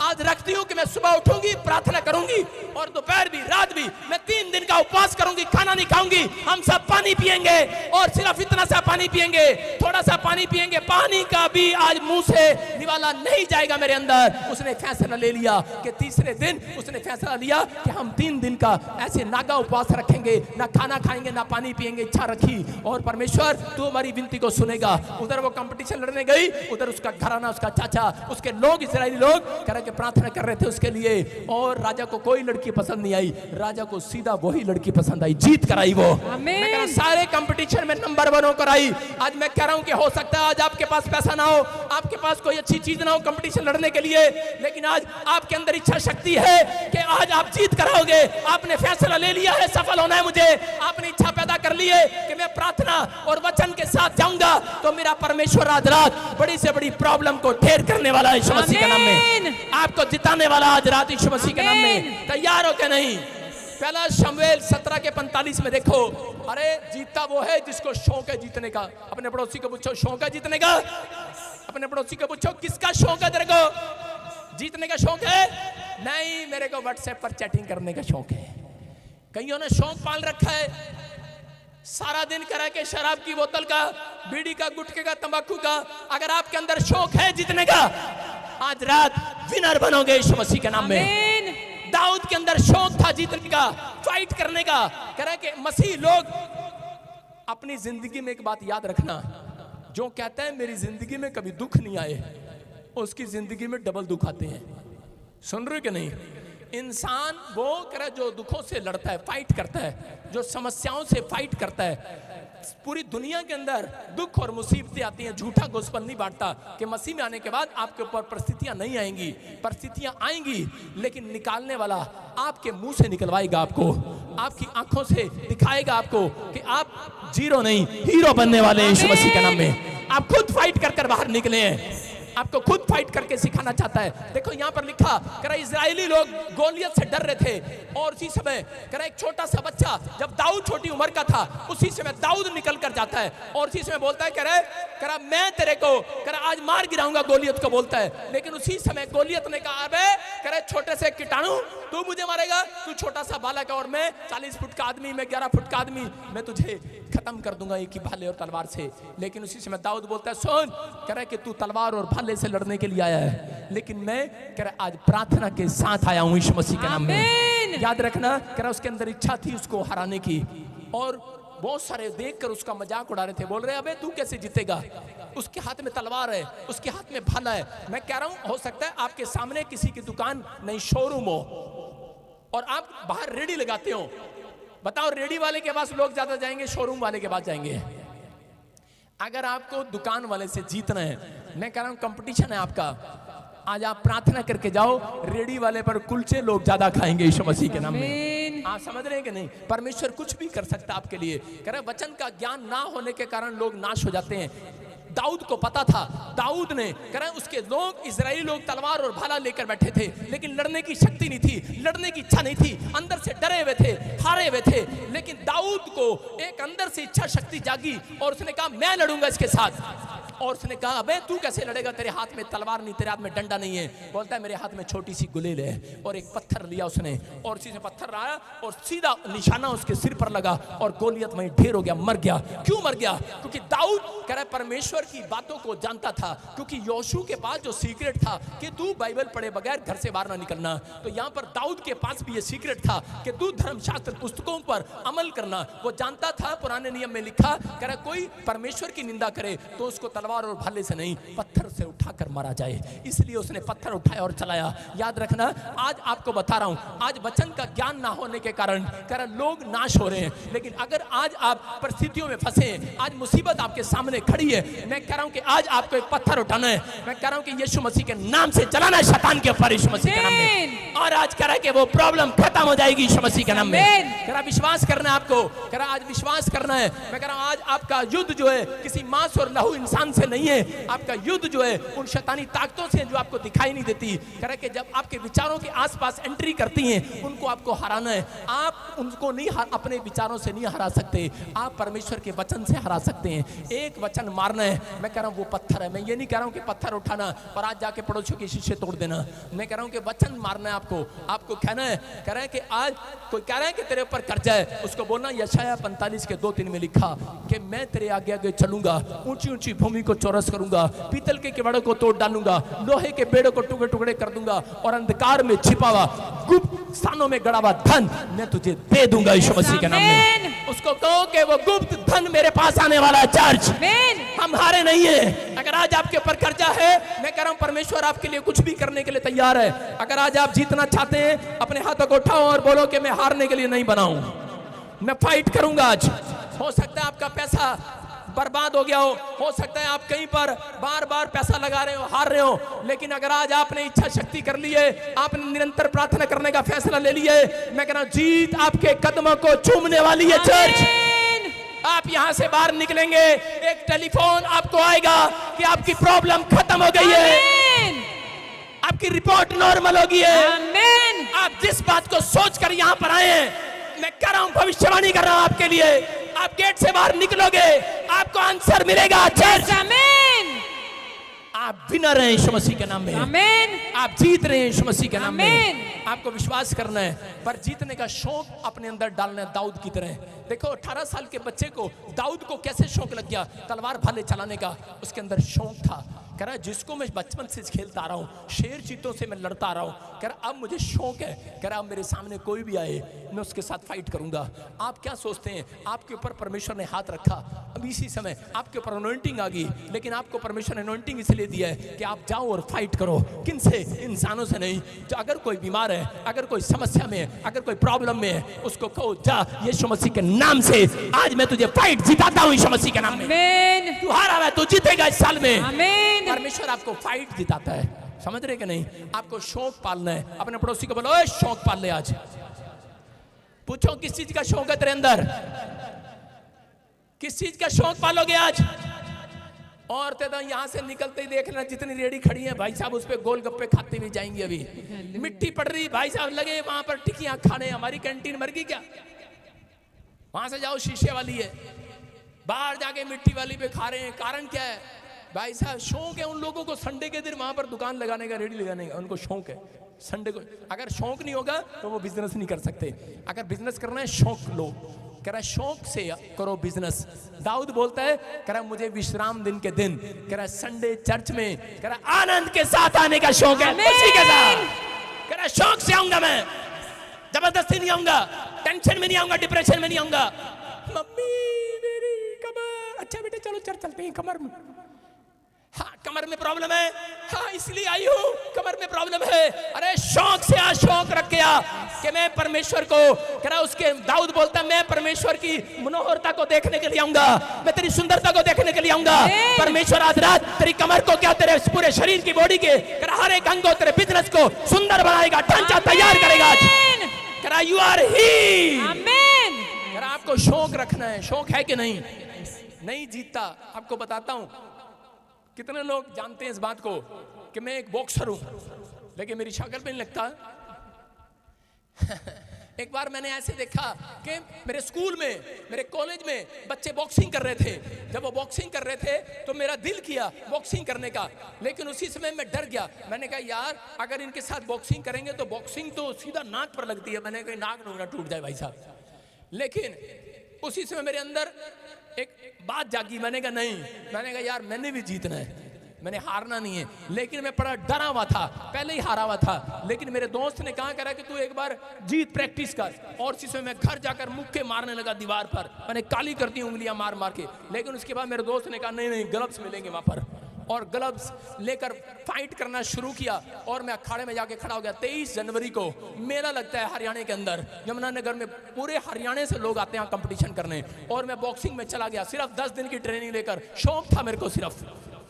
आज रखती हूं कि मैं सुबह उठूंगी, प्रार्थना करूंगी और दोपहर भी रात भी मैं 3 दिन का उपवास करूंगी, खाना नहीं खाऊंगी, हम सब पानी पिएंगे और सिर्फ इतना सा पानी पिएंगे, थोड़ा सा पानी पिएंगे, पानी का भी आज मुंह से निवाला नहीं जाएगा मेरे अंदर। उसने फैसला ले लिया कि तीसरे दिन उसने फैसला लिया कि हम 3 दिन का ऐसे नागा उपवास रखेंगे, ना खाना खाएंगे ना पानी पिएंगे। इच्छा रखी और परमेश्वर तू हमारी विनती को सुनेगा। उधर वो कंपटीशन लड़ने गई, उधर उसका घराना, उसका चाचा, उसके लोग, इजरायली लोग कह के प्रार्थना कर रहे थे उसके लिए और राजा को कोई लड़की पसंद नहीं आई। राजा को सीधा वही लड़की पसंद आई, जीत कर आई वो। मैं कह रहा सारे कंपटीशन में नंबर 1 होकर आई। आज मैं कह रहा हूं कि हो सकता है आज आपके पास पैसा ना हो, आपके पास कोई अच्छी चीज ना हो कंपटीशन लड़ने के लिए, लेकिन आज आपके अंदर इच्छा शक्ति है कि आज आप जीत कर आओगे। आपने फैसला ले लिया है सफल होना है मुझे, आपने इच्छा पैदा कर ली है कि मैं प्रार्थना और वचन के साथ जाऊंगा तो मेरा परमेश्वर आज रात बड़ी से बड़ी प्रॉब्लम को ढेर करने वाला है यीशु मसीह के नाम में, आपको जिताने वाला आज रात यीशु मसीह के नाम में। तैयार हो क्या? नहीं। पहला शमूएल 17 के 45 में देखो, अरे जीता वो है जिसको शौक है जीतने का। अपने पड़ोसी को पूछो शौक है जीतने का, अपने पड़ोसी को पूछो किसका शौक है तेरे को जीतने का शौक है? नहीं, मेरे को व्हाट्सएप पर चैटिंग करने का शौक है। कईयों ने शौक पाल रखा है, सारा दिन करा के शराब की बोतल का, बीड़ी का, गुटखे का, तंबाकू का। अगर आपके अंदर शौक है जीतने का, आज रात विनर बनोगे यीशु मसीह के नाम में। दाऊद के अंदर शौक था जीतने का, फाइट करने का। कह रहा कि मसीह लोग अपनी जिंदगी में एक बात याद रखना, जो कहता है मेरी जिंदगी में कभी दुख नहीं आए, उसकी जिंदगी में डबल दुख आते हैं। सुन रहे कि नहीं? इंसान वो करे जो दुखों से लड़ता है, फाइट करता है, जो समस्याओं से फाइट करता है। पूरी दुनिया के अंदर दुख और मुसीबतें आती हैं, झूठा गोस्पल नहीं बांटता कि मसीह में आने के बाद आपके ऊपर परिस्थितियां नहीं आएंगी। परिस्थितियां आएंगी लेकिन निकालने वाला आपके मुंह से निकलवाएगा, आपको आपकी आंखों से दिखाएगा आपको कि आप जीरो नहीं हीरो बनने वाले हैं यीशु मसीह के नाम में। आप खुद फाइट कर कर बाहर निकले हैं, आपको खुद फाइट करके सिखाना चाहता है। देखो यहाँ पर लिखा, कह रहा इजरायली लोग गोलियत से डर रहे थे और उसी समय कह रहा एक छोटा सा बच्चा, जब दाऊद छोटी उम्र का था, उसी समय दाऊद निकल कर जाता है और उसी समय बोलता है, कह रहा मैं तेरे को कह रहा आज मार गिराऊंगा, गोलियत को बोलता है। लेकिन उसी समय गोलियत ने कहा, अबे कह रहा छोटे से कीटाणु तू मुझे मारेगा, तू छोटा सा बालक है और मैं 40 फुट का आदमी, मैं 11 फुट का आदमी, मैं तुझे खत्म कर दूंगा एक ही भाले और तलवार से। लेकिन उसी समय दाऊद बोलता है, सुन, कह रहा कि तू तलवार और भाले से लड़ने के लिए आया है, लेकिन मैं कह रहा आज प्रार्थना के साथ आया हूं यीशु मसीह के नाम में। याद रखना, कह रहा उसके अंदर इच्छा थी उसको हराने की और बहुत सारे देखकर उसका मजाक उड़ा रहे थे, बोल रहे अबे तू कैसे जीतेगा, उसके हाथ में तलवार है, उसके हाथ में भाला है। मैं कह रहा हूं हो सकता है आपके सामने किसी की दुकान नहीं, शोरूम हो और आप बाहर रेडी लगाते हो। बताओ रेडी वाले के पास लोग ज्यादा जाएंगे, शोरूम वाले के पास जाएंगे? अगर आपको दुकान वाले से जीतना है, मैं कह रहा हूं कंपटीशन है आपका, आज आप प्रार्थना करके जाओ, रेडी वाले पर कुलचे लोग ज्यादा खाएंगे यीशु मसीह के नाम में। आप समझ रहे हैं कि नहीं? परमेश्वर कुछ भी कर सकता है आपके लिए। कह रहे वचन का ज्ञान ना होने के कारण लोग नाश हो जाते हैं। दाऊद को पता था, दाऊद ने कह रहे उसके लोग, इजरायली लोग तलवार और भाला लेकर बैठे थे, लेकिन लड़ने की शक्ति नहीं थी, लड़ने की इच्छा नहीं थी, अंदर से डरे हुए थे, हारे हुए थे। लेकिन दाऊद को एक अंदर से इच्छा शक्ति जागी और उसने कहा मैं लड़ूंगा इसके साथ। और उसने कहा अबे तू कैसे लड़ेगा, तेरे हाथ में तलवार नहीं, तेरे हाथ में डंडा नहीं है। बोलता है मेरे हाथ में छोटी सी गुलेल है। और एक पत्थर लिया उसने और उसी से पत्थर आया और सीधा निशाना उसके सिर पर लगा और गोलियत वहीं ढेर हो गया, मर गया। क्यों मर गया? क्योंकि दाऊद कह रहा परमेश्वर की बातों को जानता था, क्योंकि योशू के पास जो सीक्रेट था कि तू बाइबल पढ़े बगैर घर से बाहर ना निकलना, तो यहाँ पर दाऊद के पास भी ये सीक्रेट था कि तू धर्मशास्त्र पुस्तकों पर अमल करना। वो जानता था, पुराने नियम में लिखा, कह रहा कोई परमेश्वर की निंदा करे तो उसको तलवार और भाले से नहीं, पत्थर से उठाकर मारा जाए। इसलिए उसने पत्थर उठाया और चलाया। याद रखना, आज आपको बता रहा हूं, आज वचन का ज्ञान ना होने के कारण कह रहा लोग नाश हो रहे हैं। लेकिन अगर आज आप परिस्थितियों में फंसे, आज मुसीबत आपके सामने खड़ी है, मैं कह रहा हूं कि आज आपको एक पत्थर उठाना है। मैं कह रहा हूं कि यीशु मसीह के नाम से चलाना है शैतान के ऊपर, यीशु मसीह के नाम में। और आज कह रहा है कि वो प्रॉब्लम खत्म हो जाएगी यीशु मसीह के नाम में। कह रहा विश्वास करना है आपको, कह रहा आज विश्वास करना है। मैं कह रहा हूं आज आपका युद्ध जो है किसी मांस और लहू इंसान से नहीं है, आपका युद्ध जो है उन शैतानी ताकतों से जो आपको दिखाई नहीं देती। कह रहा कि जब आपके विचारों के आसपास एंट्री करती हैं उनको आपको हराना है। आप उनको नहीं अपने विचारों से नहीं हरा सकते, आप परमेश्वर के वचन से हरा सकते हैं। एक वचन मारना है, मैं कह रहा हूँ वो पत्थर है। मैं ये नहीं कह रहा हूँ कि पत्थर उठाना और आज जाके पड़ोसियों के शीशे तोड़ देना। मैं कह रहा हूँ कि वचन मारना है आपको। आपको कहना है, कह रहा है कि आज कोई कह रहा है कि तेरे ऊपर कर्जा है, उसको बोलना यशायाह 45 के 2-3 में लिखा कि मैं तेरे आगे आगे चलूंगा, ऊंची ऊंची भूमि को चौरस करूंगा, पीतल के किवाड़ों को तोड़ डालूंगा, लोहे के बेड़ों को टुकड़े टुकड़े कर दूंगा और अंधकार में छिपा हुआ गुप्त स्थानों में गड़ा हुआ धन मैं तुझे दे दूंगा यीशु मसीह के नाम में। उसको कहो कि वो गुप्त धन मेरे पास आने वाला है। चर्च हम हारे नहीं है। अगर आज आपके ऊपर कर्जा है, मैं कह रहा हूं परमेश्वर आपके लिए कुछ भी करने के लिए तैयार है। अगर आज आप जीतना चाहते हैं, अपने हाथों को उठाओ और बोलो कि मैं हारने के लिए नहीं बना हूं, मैं फाइट करूंगा। आज हो सकता है आपका पैसा बर्बाद हो गया हो सकता है आप कहीं पर बार बार पैसा लगा रहे हो, हार रहे हो, लेकिन अगर आज आपने इच्छा शक्ति कर ली है, आपने निरंतर प्रार्थना करने का फैसला ले लिया है, मैं कह रहा हूं जीत आपके कदमों को चूमने वाली है। चर्च आप यहां से बाहर निकलेंगे, एक टेलीफोन आपको आएगा कि आपकी प्रॉब्लम खत्म हो गई है, आपकी रिपोर्ट नॉर्मल हो गई है। आप जिस बात को सोचकर यहां पर आए हैं, मैं कह रहा हूं भविष्यवाणी कर रहा हूं आपके लिए, आप गेट से बाहर निकलोगे, आपको आंसर मिलेगा। चर्च आप विनर हैं यीशु मसीह के नाम में, आप जीत रहे हैं यीशु मसीह के नाम में। आपको विश्वास करना है, पर जीतने का शौक अपने अंदर डालना है दाऊद की तरह। देखो 18 साल के बच्चे को, दाऊद को कैसे शौक लग गया तलवार भाले चलाने का, उसके अंदर शौक था। कह रहा जिसको मैं बचपन से खेलता आ रहा हूँ, शेर चीतों से मैं लड़ता आ रहा हूँ, कह रहा अब मुझे शौक है, कह रहा अब मेरे सामने कोई भी आए मैं उसके साथ फाइट करूंगा। आप क्या सोचते हैं, आपके ऊपर परमेश्वर ने हाथ रखा, अब इसी समय आपके ऊपर अनॉइंटिंग आ गई, लेकिन आपको परमेश्वर ने अनॉइंटिंग इसलिए दिया है कि आप जाओ और फाइट करो। किन से? इंसानों से नहीं। जो अगर कोई बीमार है, अगर कोई समस्या में है, अगर कोई प्रॉब्लम में है, उसको कहो जा यीशु मसीह के नाम से आज मैं तुझे फाइट जिताता हूँ यीशु मसीह के नाम में। तू हारा है, तू जीतेगा इस साल में। परमेश्वर आपको फाइट जिताता है, समझ रहे कि नहीं? आपको शौक पालना है। अपने पड़ोसी को बोलो ओए शौक पाल ले। आज पूछो किस चीज का शौक है तेरे अंदर, किस चीज का शौक पालोगे आज? औरतें तो यहां से निकलते ही देख लेना जितनी रेडी खड़ी हैं भाई साहब उस पे गोलगप्पे खाते हुए जाएंगी। अभी मिट्टी पड़ रही, भाई साहब लगे वहां पर टिकियां खाने। हमारी कैंटीन मर गई क्या? वहां से जाओ शीशे वाली है, बाहर जाके मिट्टी वाली पे खा रहे हैं। कारण क्या है भाई साहब? शौक है उन लोगों को संडे के दिन वहां पर दुकान लगाने का, रेडी लगाने का, उनको शौक है संडे को। अगर शौक नहीं होगा तो वो बिजनेस नहीं कर सकते। अगर बिजनेस करना है शौक लो, कह रहा है शौक से करो बिजनेस। दाऊद बोलता है, कह रहा है मुझे विश्राम दिन के दिन, कह रहा है संडे चर्च में, कह रहा है आनंद के साथ आने का शौक है, खुशी के साथ। कह रहा है शौक से आऊंगा मैं, जबरदस्ती नहीं आऊंगा, टेंशन में नहीं आऊंगा, डिप्रेशन में नहीं आऊंगा। मम्मी मेरी कमर, अच्छा बेटे चलो चर्च चलते हैं। कमर में, हाँ कमर में प्रॉब्लम है, हाँ इसलिए आई हूँ, कमर में प्रॉब्लम है। अरे शौक से आ, शौक रख के आ कि मैं परमेश्वर को, कह रहा उसके दाऊद बोलता है मैं परमेश्वर की मनोहरता को देखने के लिए आऊंगा, मैं तेरी सुंदरता को देखने के लिए आऊंगा। परमेश्वर आज रात तेरी कमर को क्या, तेरे पूरे शरीर की बॉडी के, कह रहा हर एक अंग को, तेरे बिजनेस को सुंदर बनाएगा, ढांचा तैयार करेगा। कह रहा यू आर ही। कह रहा आपको शौक रखना है। शौक है कि नहीं? नहीं जीतता। आपको बताता हूं कितने लोग जानते हैं इस बात को कि मैं एक बॉक्सर हूं, लेकिन मेरी शक्ल पे नहीं लगता। एक बार मैंने ऐसे देखा कि मेरे स्कूल में, मेरे कॉलेज में बच्चे बॉक्सिंग कर रहे थे। जब वो बॉक्सिंग कर रहे थे तो मेरा दिल किया बॉक्सिंग करने का, लेकिन उसी समय मैं डर गया। मैंने कहा यार अगर इनके साथ बॉक्सिंग करेंगे तो बॉक्सिंग तो सीधा नाक पर लगती है, मैंने कहा नाक ना टूट जाए भाई साहब। लेकिन उसी समय मेरे अंदर एक बात जागी, मैंने कहा नहीं, मैंने कहा यार मैंने भी जीतना है, मैंने हारना नहीं है। लेकिन मैं बड़ा डरा हुआ था, पहले ही हारा हुआ था, लेकिन मेरे दोस्त ने कहा करा कि तू एक बार जीत प्रैक्टिस कर। और इसी समय मैं घर जाकर मुक्के मारने लगा दीवार पर, मैंने काली कर दी उंगलियां मार मार के। लेकिन उसके बाद मेरे दोस्त ने कहा नहीं नहीं ग्लव्स मिलेंगे वहां पर, और ग्लव्स लेकर फाइट करना शुरू किया। और मैं अखाड़े में जाके खड़ा हो गया। 23 जनवरी को मेला लगता है हरियाणा के अंदर, यमुनानगर में, पूरे हरियाणा से लोग आते हैं कंपटीशन करने। और मैं बॉक्सिंग में चला गया सिर्फ 10 दिन की ट्रेनिंग लेकर। शौक था मेरे को सिर्फ,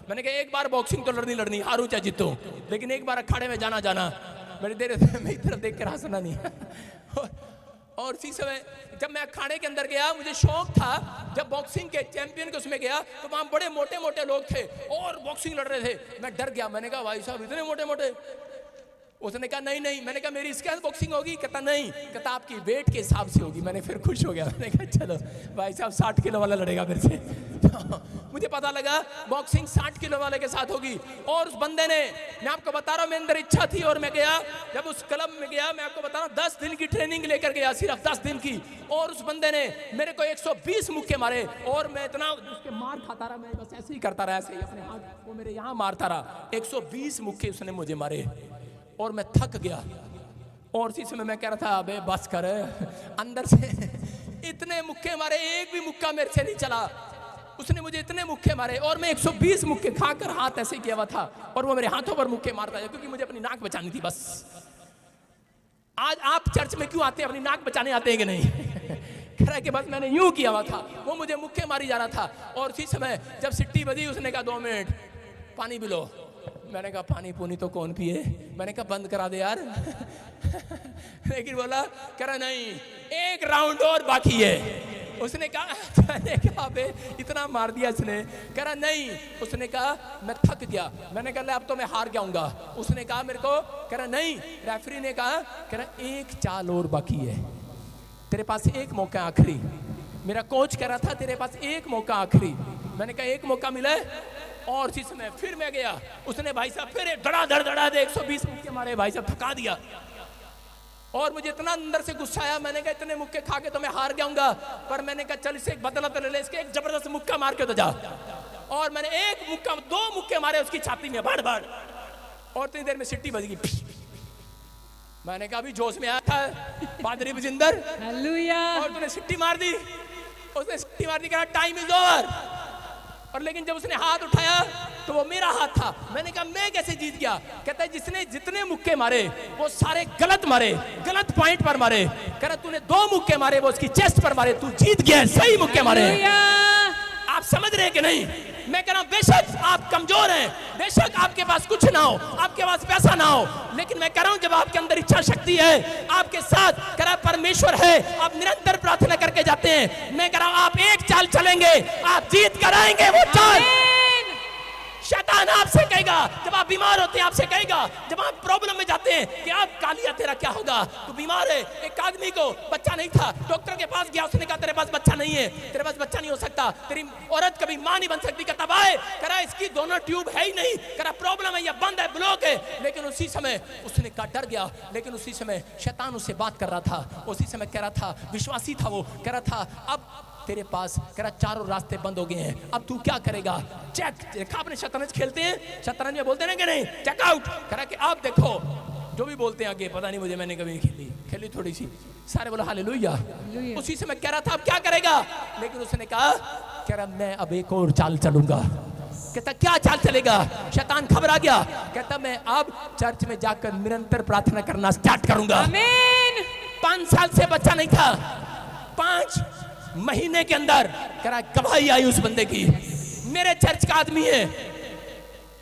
मैंने कहा एक बार बॉक्सिंग तो लड़नी, हारू चाहे जीतो, लेकिन एक बार अखाड़े में जाना। मेरी देर मेरी तरफ देख कर हंसना नहीं। और इसी समय जब मैं अखाड़े के अंदर गया, मुझे शौक था, जब बॉक्सिंग के चैंपियन के उसमें गया तो वहां बड़े मोटे मोटे लोग थे और बॉक्सिंग लड़ रहे थे। मैं डर गया, मैंने कहा भाई साहब इतने मोटे मोटे। उसने कहा नहीं नहीं। मैंने कहा मेरी इसके बॉक्सिंग होगी? कहता नहीं। कहता आपकी वेट के हिसाब से होगी। मैंने फिर खुश हो गया, मैंने कहा चलो भाई साहब 60 किलो वाला लड़ेगा मेरे से। तो मुझे पता लगा बॉक्सिंग 60 किलो वाले के साथ होगी। और उस बंदे ने, मैं आपको बता रहा हूँ, मेरे अंदर इच्छा थी और मैं गया। जब उस क्लब में गया, मैं आपको बता रहा हूँ 10 दिन की ट्रेनिंग लेकर गया, सिर्फ 10 दिन की। और उस बंदे ने मेरे को 120 मुक्के मारे और मैं इतना उसके मार खाता रहा, मैं बस ऐसे ही करता रहा, ऐसे ही अपने हाथ वो मेरे यहाँ मारता रहा। 120 मुक्के उसने मुझे मारे और मैं थक गया। और इसी समय मैं कह रहा था अबे बस कर, अंदर से इतने मुक्के मारे, एक भी मुक्का मेरे से नहीं चला। उसने मुझे इतने मुक्के मारे और मैं 120 मुक्के खाकर हाथ ऐसे किया हुआ था और वो मेरे हाथों पर मुक्के मारता है, क्योंकि मुझे अपनी नाक बचानी थी बस। आज आप चर्च में क्यों आते हैं? अपनी नाक बचाने आते हैं कि नहीं? कह रहा है कि बस मैंने यूं किया हुआ था, वो मुझे मुक्के मारी जा रहा था। और इसी समय जब सिट्टी बजी, उसने कहा 2 मिनट पानी पी लो। मैंने कहा पानी पूनी तो कौन पिए? मैंने कहा बंद करा दे यार। लेकिन बोला, कह रहा नहीं 1 राउंड और बाकी है। उसने कहा, मैंने कहा बे इतना मार दिया इसने? कह रहा नहीं। उसने कहा मैं थक गया। मैंने कहा अब तो मैं हार जाऊंगा। उसने कहा मेरे को, कह रहा नहीं। रेफरी ने कहा, कह रहा 1 चाल और बाकी है, तेरे पास 1 मौका आखिरी। मेरा कोच कह रहा था तेरे पास 1 मौका आखिरी। मैंने कहा 1 मौका मिला है। और इसी समय फिर मैं गया, उसने भाई साहब फिर धड़ा दे 120 मुक्के मारे, भाई साहब थका दिया। और मुझे इतना अंदर से गुस्सा आया, मैंने कहा इतने मुक्के खा के तो मैं हार जाऊंगा, पर मैंने कहा चल इसे एक बदला तो ले ले, इसके एक जबरदस्त मुक्का मार के तो जा। और मैंने 2 मुक्के मारे उसकी छाती में, बाड़ बाड़। और इतनी देर में सिट्टी बज गई। मैंने कहा अभी जोश में आया था पादरी बजिंदर, और तूने सिट्टी मार दी। उसने सिट्टी मार दी, कहा टाइम इज ओवर। और लेकिन जब उसने हाथ उठाया तो वो मेरा हाथ था। मैंने कहा मैं कैसे जीत गया? कहता है जिसने जितने मुक्के मारे वो सारे गलत मारे, गलत पॉइंट पर मारे। कह रहा तूने 2 मुक्के मारे, वो उसकी चेस्ट पर मारे, तू जीत गया, सही मुक्के मारे। आप समझ रहे हैं कि नहीं? मैं कह रहा हूं बेशक आप कमजोर हैं, बेशक आपके पास कुछ ना हो, आपके पास पैसा ना हो, लेकिन मैं कह रहा हूं जब आपके अंदर इच्छा शक्ति है, आपके साथ कह रहा परमेश्वर है, आप निरंतर प्रार्थना करके जाते हैं। मैं कह रहा हूं आप 1 चाल चलेंगे, आप जीत कर आएंगे वो चाल। शैतान आपसे कहेगा, जब आप बीमार होते हैं आपसे कहेगा, जब आप प्रॉब्लम में जाते हैं कि आप कालिया तेरा क्या होगा, तू बीमार है। एक आदमी को बच्चा नहीं था, डॉक्टर के पास गया, उसने कहा तेरे पास बच्चा नहीं है, तेरे पास बच्चा नहीं हो सकता, तेरी औरत कभी मां नहीं बन सकती। कहता भाई करा इसकी दोनों ट्यूब है ही नहीं, करा प्रॉब्लम है, या बंद है, ब्लॉक है। लेकिन उसी समय उसने कहा डर गया, लेकिन उसी समय शैतान उससे बात कर रहा था। उसी समय कह रहा था, विश्वासी था वो, कह रहा था अब तेरे पास कह रहा 4 रास्ते बंद हो गए हैं, अब तू क्या करेगा? चेक देखा, अपने शतरंज खेलते हैं, शतरंज में बोलते हैं कि नहीं, चेक आउट। कह रहा कि आप देखो जो भी बोलते हैं आगे, पता नहीं मुझे, मैंने कभी खेली थोड़ी सी। सारे बोला हालेलुया। उसी समय कह रहा था अब क्या करेगा? लेकिन उसने कहा, कह रहा मैं अब एक और चाल चलूंगा। कहता क्या चाल चलेगा? शैतान घबरा गया। कहता मैं अब चर्च में जाकर निरंतर प्रार्थना करना स्टार्ट करूंगा। आमीन। 5 साल से बच्चा नहीं था, 5 महीने के अंदर कह रहा गवाही आई उस बंदे की, मेरे चर्च का आदमी है।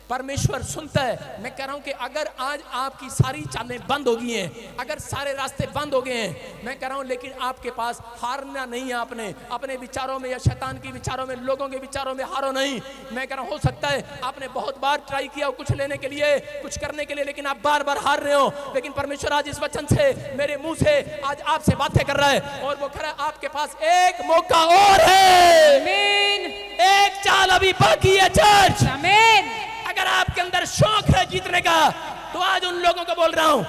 परमेश्वर सुनता है। मैं कह रहा हूं कि अगर आज आपकी सारी चालें बंद हो गई हैं, अगर सारे रास्ते बंद हो गए हैं, मैं कह रहा हूं लेकिन आपके पास हारना नहीं है। आपने अपने विचारों में या शैतान के विचारों में, लोगों के विचारों में हारो नहीं। मैं कह रहा हूं हो सकता है आपने बहुत बार ट्राई किया कुछ लेने के लिए, कुछ करने के लिए, लेकिन आप बार बार हार रहे हो। लेकिन परमेश्वर आज इस वचन से, मेरे मुंह से आज आपसे बातें कर रहा है, और वो कह रहा है आपके पास 1 मौका और है। आमीन। 1 चाल अभी बाकी है चर्च। आमीन। अगर आपके अंदर शौक है जीतने का, तो आज उन लोगों को बोल रहा हूं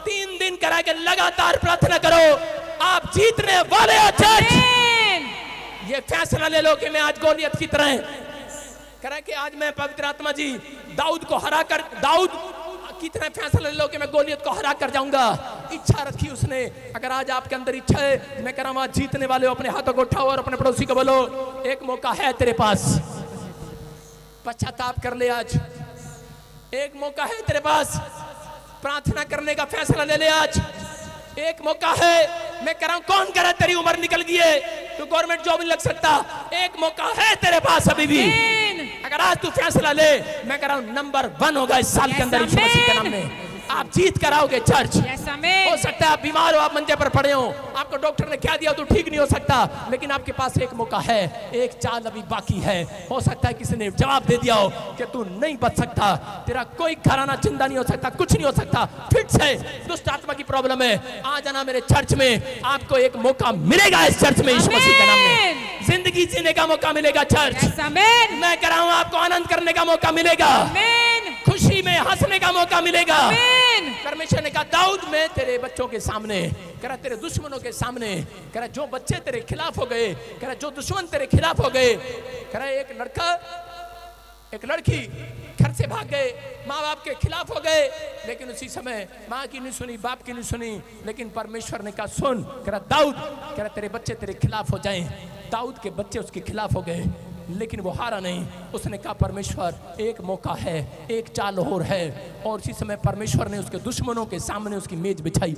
3 दिन करा के लगातार प्रार्थना करो, आप जीतने वाले हो चर्च। ये फैसला ले लो कि मैं आज गोलियत की तरह करा कि आज मैं पवित्र आत्मा जी दाऊद को हरा कर, दाऊद की तरह फैसला ले लो कि मैं गोलियत को हरा कर जाऊंगा। इच्छा रखी उसने। अगर आज आपके अंदर इच्छा है, मैं कह रहा हूं आज जीतने वाले हो, अपने हाथों को उठाओ और अपने पड़ोसी को बोलो 1 मौका है तेरे पास, पश्चाताप कर ले। आज 1 मौका है तेरे पास, प्रार्थना करने का फैसला ले ले। आज 1 मौका है। मैं कह रहा हूं कौन कह रहा है तेरी उम्र निकल गई है, तू गवर्नमेंट जॉब नहीं लग सकता, 1 मौका है तेरे पास अभी भी। अगर आज तू फैसला ले, मैं कह रहा हूं नंबर 1 होगा इस साल के अंदर यीशु मसीह के नाम में। आप जीत कर आओगे चर्च। यस आमीन। हो सकता है आप बीमार हो, आप मंचे पर पड़े हो, आपको डॉक्टर ने क्या दिया तो ठीक नहीं हो सकता, लेकिन आपके पास एक मौका है, एक चाल अभी बाकी है। हो सकता है किसी ने जवाब दे दिया हो कि तू नहीं बच सकता, तेरा कोई घराना जिंदा नहीं हो सकता, कुछ नहीं हो सकता, फिट से दुष्ट आत्मा की प्रॉब्लम है, आ जाना मेरे चर्च में, आपको एक मौका मिलेगा इस चर्च में, यीशु मसीह के नाम में जिंदगी जीने का मौका मिलेगा चर्च। यस आमीन। मैं कह रहा हूं आपको आनंद करने का मौका मिलेगा, आमीन। खुशी में हंसने का मौका मिलेगा। आमीन। परमेश्वर ने कहा दाऊद, मैं तेरे बच्चों के सामने, कह रहा तेरे दुश्मनों के सामने, कह रहा जो बच्चे तेरे खिलाफ हो गए, कह रहा जो दुश्मन तेरे खिलाफ हो गए, कह रहा एक लड़का एक लड़की घर से भाग गए, माँ बाप के खिलाफ हो गए, लेकिन उसी समय माँ की नहीं सुनी, बाप की नहीं सुनी, लेकिन परमेश्वर ने कहा सुन, कह रहा दाऊद, कह रहा तेरे बच्चे तेरे खिलाफ हो जाएं। दाऊद के बच्चे उसके खिलाफ हो गए, लेकिन वो हारा नहीं। उसने कहा परमेश्वर एक मौका है, एक चाल और है, और उसी समय परमेश्वर ने उसके दुश्मनों के सामने उसकी मेज बिछाई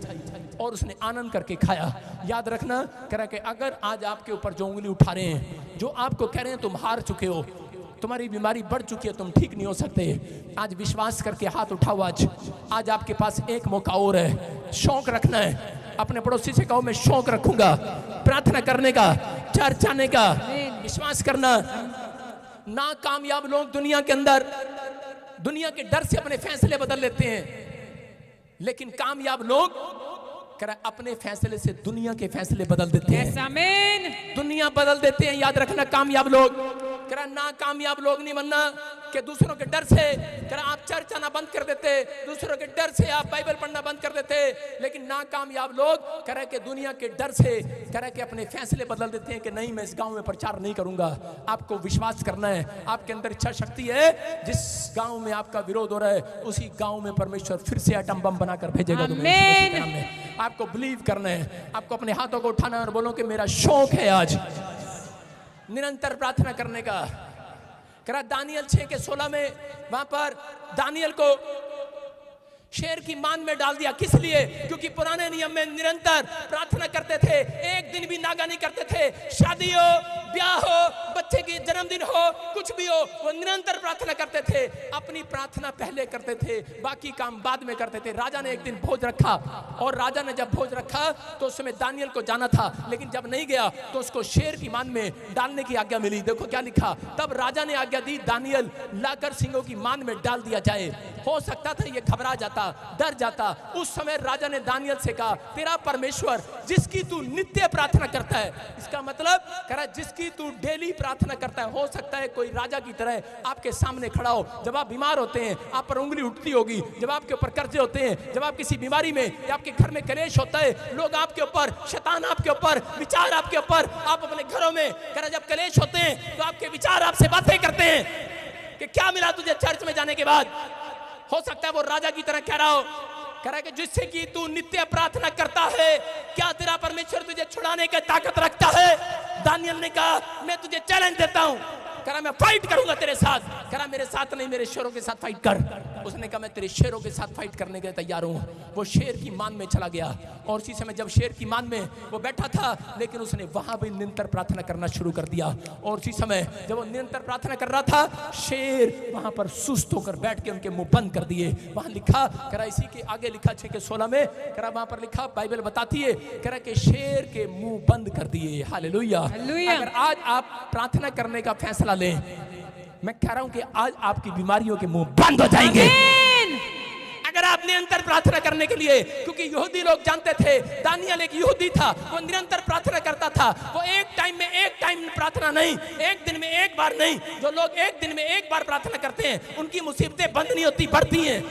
और उसने आनंद करके खाया। याद रखना, कह रहा कि अगर आज आपके ऊपर जो उंगली उठा रहे हैं, जो आपको कह रहे हैं तुम हार चुके हो, तुम्हारी बीमारी बढ़ चुकी है, तुम ठीक नहीं हो सकते, आज विश्वास करके हाथ उठाओ। आज आपके पास एक मौका और है। शौक रखना है, अपने पड़ोसी से कहो मैं शौक रखूंगा प्रार्थना करने का, चर्च आने का। विश्वास करना, नाकामयाब लोग दुनिया के अंदर दुनिया के डर से अपने फैसले बदल लेते हैं, लेकिन कामयाब लोग अपने फैसले से दुनिया के फैसले बदल देते हैं। यस आमीन। दुनिया बदल देते हैं। याद रखना, कामयाब लोग, नाकामयाब लोग नहीं बनना कि दूसरों के डर से आप चर्च आना बंद कर देते, दूसरों के डर से आप बाइबल पढ़ना बंद कर देते, लेकिन नाकामयाब लोग कि दुनिया के डर से कि अपने फैसले बदल देते हैं कि नहीं मैं इस गांव में प्रचार नहीं करूंगा। आपको विश्वास करना है, आपके अंदर इच्छा शक्ति है, जिस गांव में आपका विरोध हो रहा है उसी गांव में परमेश्वर फिर से एटम बम बनाकर भेजेगा। आपको बिलीव करना है, आपको अपने हाथों को उठाना है और बोलो कि मेरा शौक है आज निरंतर प्रार्थना करने का। करा दानियल 6:16 में वहां पर दानियल को शेर की मान में डाल दिया। किस लिए? क्योंकि पुराने नियम में निरंतर प्रार्थना करते थे, एक दिन भी नागा नहीं करते थे। शादी हो, ब्याह हो, बच्चे की जन्मदिन हो, कुछ भी हो, वो निरंतर प्रार्थना करते थे। अपनी प्रार्थना पहले करते थे, बाकी काम बाद में करते थे। राजा ने एक दिन भोज रखा, और राजा ने जब भोज रखा तो उस समय दानियल को जाना था, लेकिन जब नहीं गया तो उसको शेर की मान में डालने की आज्ञा मिली। देखो क्या लिखा, तब राजा ने आज्ञा दी दानियल लाकर सिंहों की मान में डाल दिया जाए। हो सकता था ये घबरा जाता, डर जाता। उस समय राजा ने दानियल से कहा तेरा परमेश्वर जिसकी तू नित्य प्रार्थना करता है, इसका मतलब कह रहा जिसकी तू डेली प्रार्थना करता है। हो सकता है कोई राजा की तरह आपके सामने खड़ा हो, जब आप बीमार होते हैं, आप पर उंगली उठती होगी, जब आपके ऊपर कर्जे होते हैं, जब आप किसी बीमारी में या आपके घर में कलेश होता है, लोग आपके ऊपर, शैतान आपके ऊपर, विचार आपके ऊपर, आप अपने घरों में कह रहा जब कलेश होते हैं तो आपके विचार आपसे बातें करते हैं कि क्या मिला तुझे चर्च में जाने के बाद। हो सकता है वो राजा की तरह कह रहा हो, कह रहा है कि जिससे कि तू नित्य प्रार्थना करता है, क्या तेरा परमेश्वर तुझे छुड़ाने की ताकत रखता है? दानियल ने कहा मैं तुझे चैलेंज देता हूं, कह रहा मैं फाइट करूंगा तेरे साथ। कह रहा मेरे साथ नहीं, मेरे शेरों के साथ फाइट कर। उसने कहा मैं तेरे शेरों के साथ फाइट करने के लिए तैयार हूं। वो शेर की मान में चला गया, और उसी समय जब शेर की मान में वो बैठा था, लेकिन उसने वहां भी निरंतर प्रार्थना करना शुरू कर दिया। और उसी समय जब वो निरंतर प्रार्थना कर रहा था, शेर वहां पर सुस्त होकर बैठ के उनके मुंह बंद कर दिए। वहां लिखा, कह रहा इसी के आगे लिखा 6:16 में, कह रहा वहां पर लिखा, बाइबल बताती है, कह रहा कि शेर के मुंह बंद कर दिए। हालेलुया। अगर आज आप प्रार्थना करने का फैसला लें, मैं कह रहा हूं कि आज आपकी बीमारियों के मुंह बंद हो जाएंगे। अगर आप निरंतर प्रार्थना करने के लिए, क्योंकि यहूदी लोग जानते थे, दानियल एक यहूदी था, वो निरंतर प्रार्थना करता था। वो एक टाइम प्रार्थना नहीं, एक दिन में एक बार नहीं। जो लोग एक दिन में एक बार प्रार्थना करते हैं उनकी मुसीबतें बंद नहीं होती, बढ़ती हैं।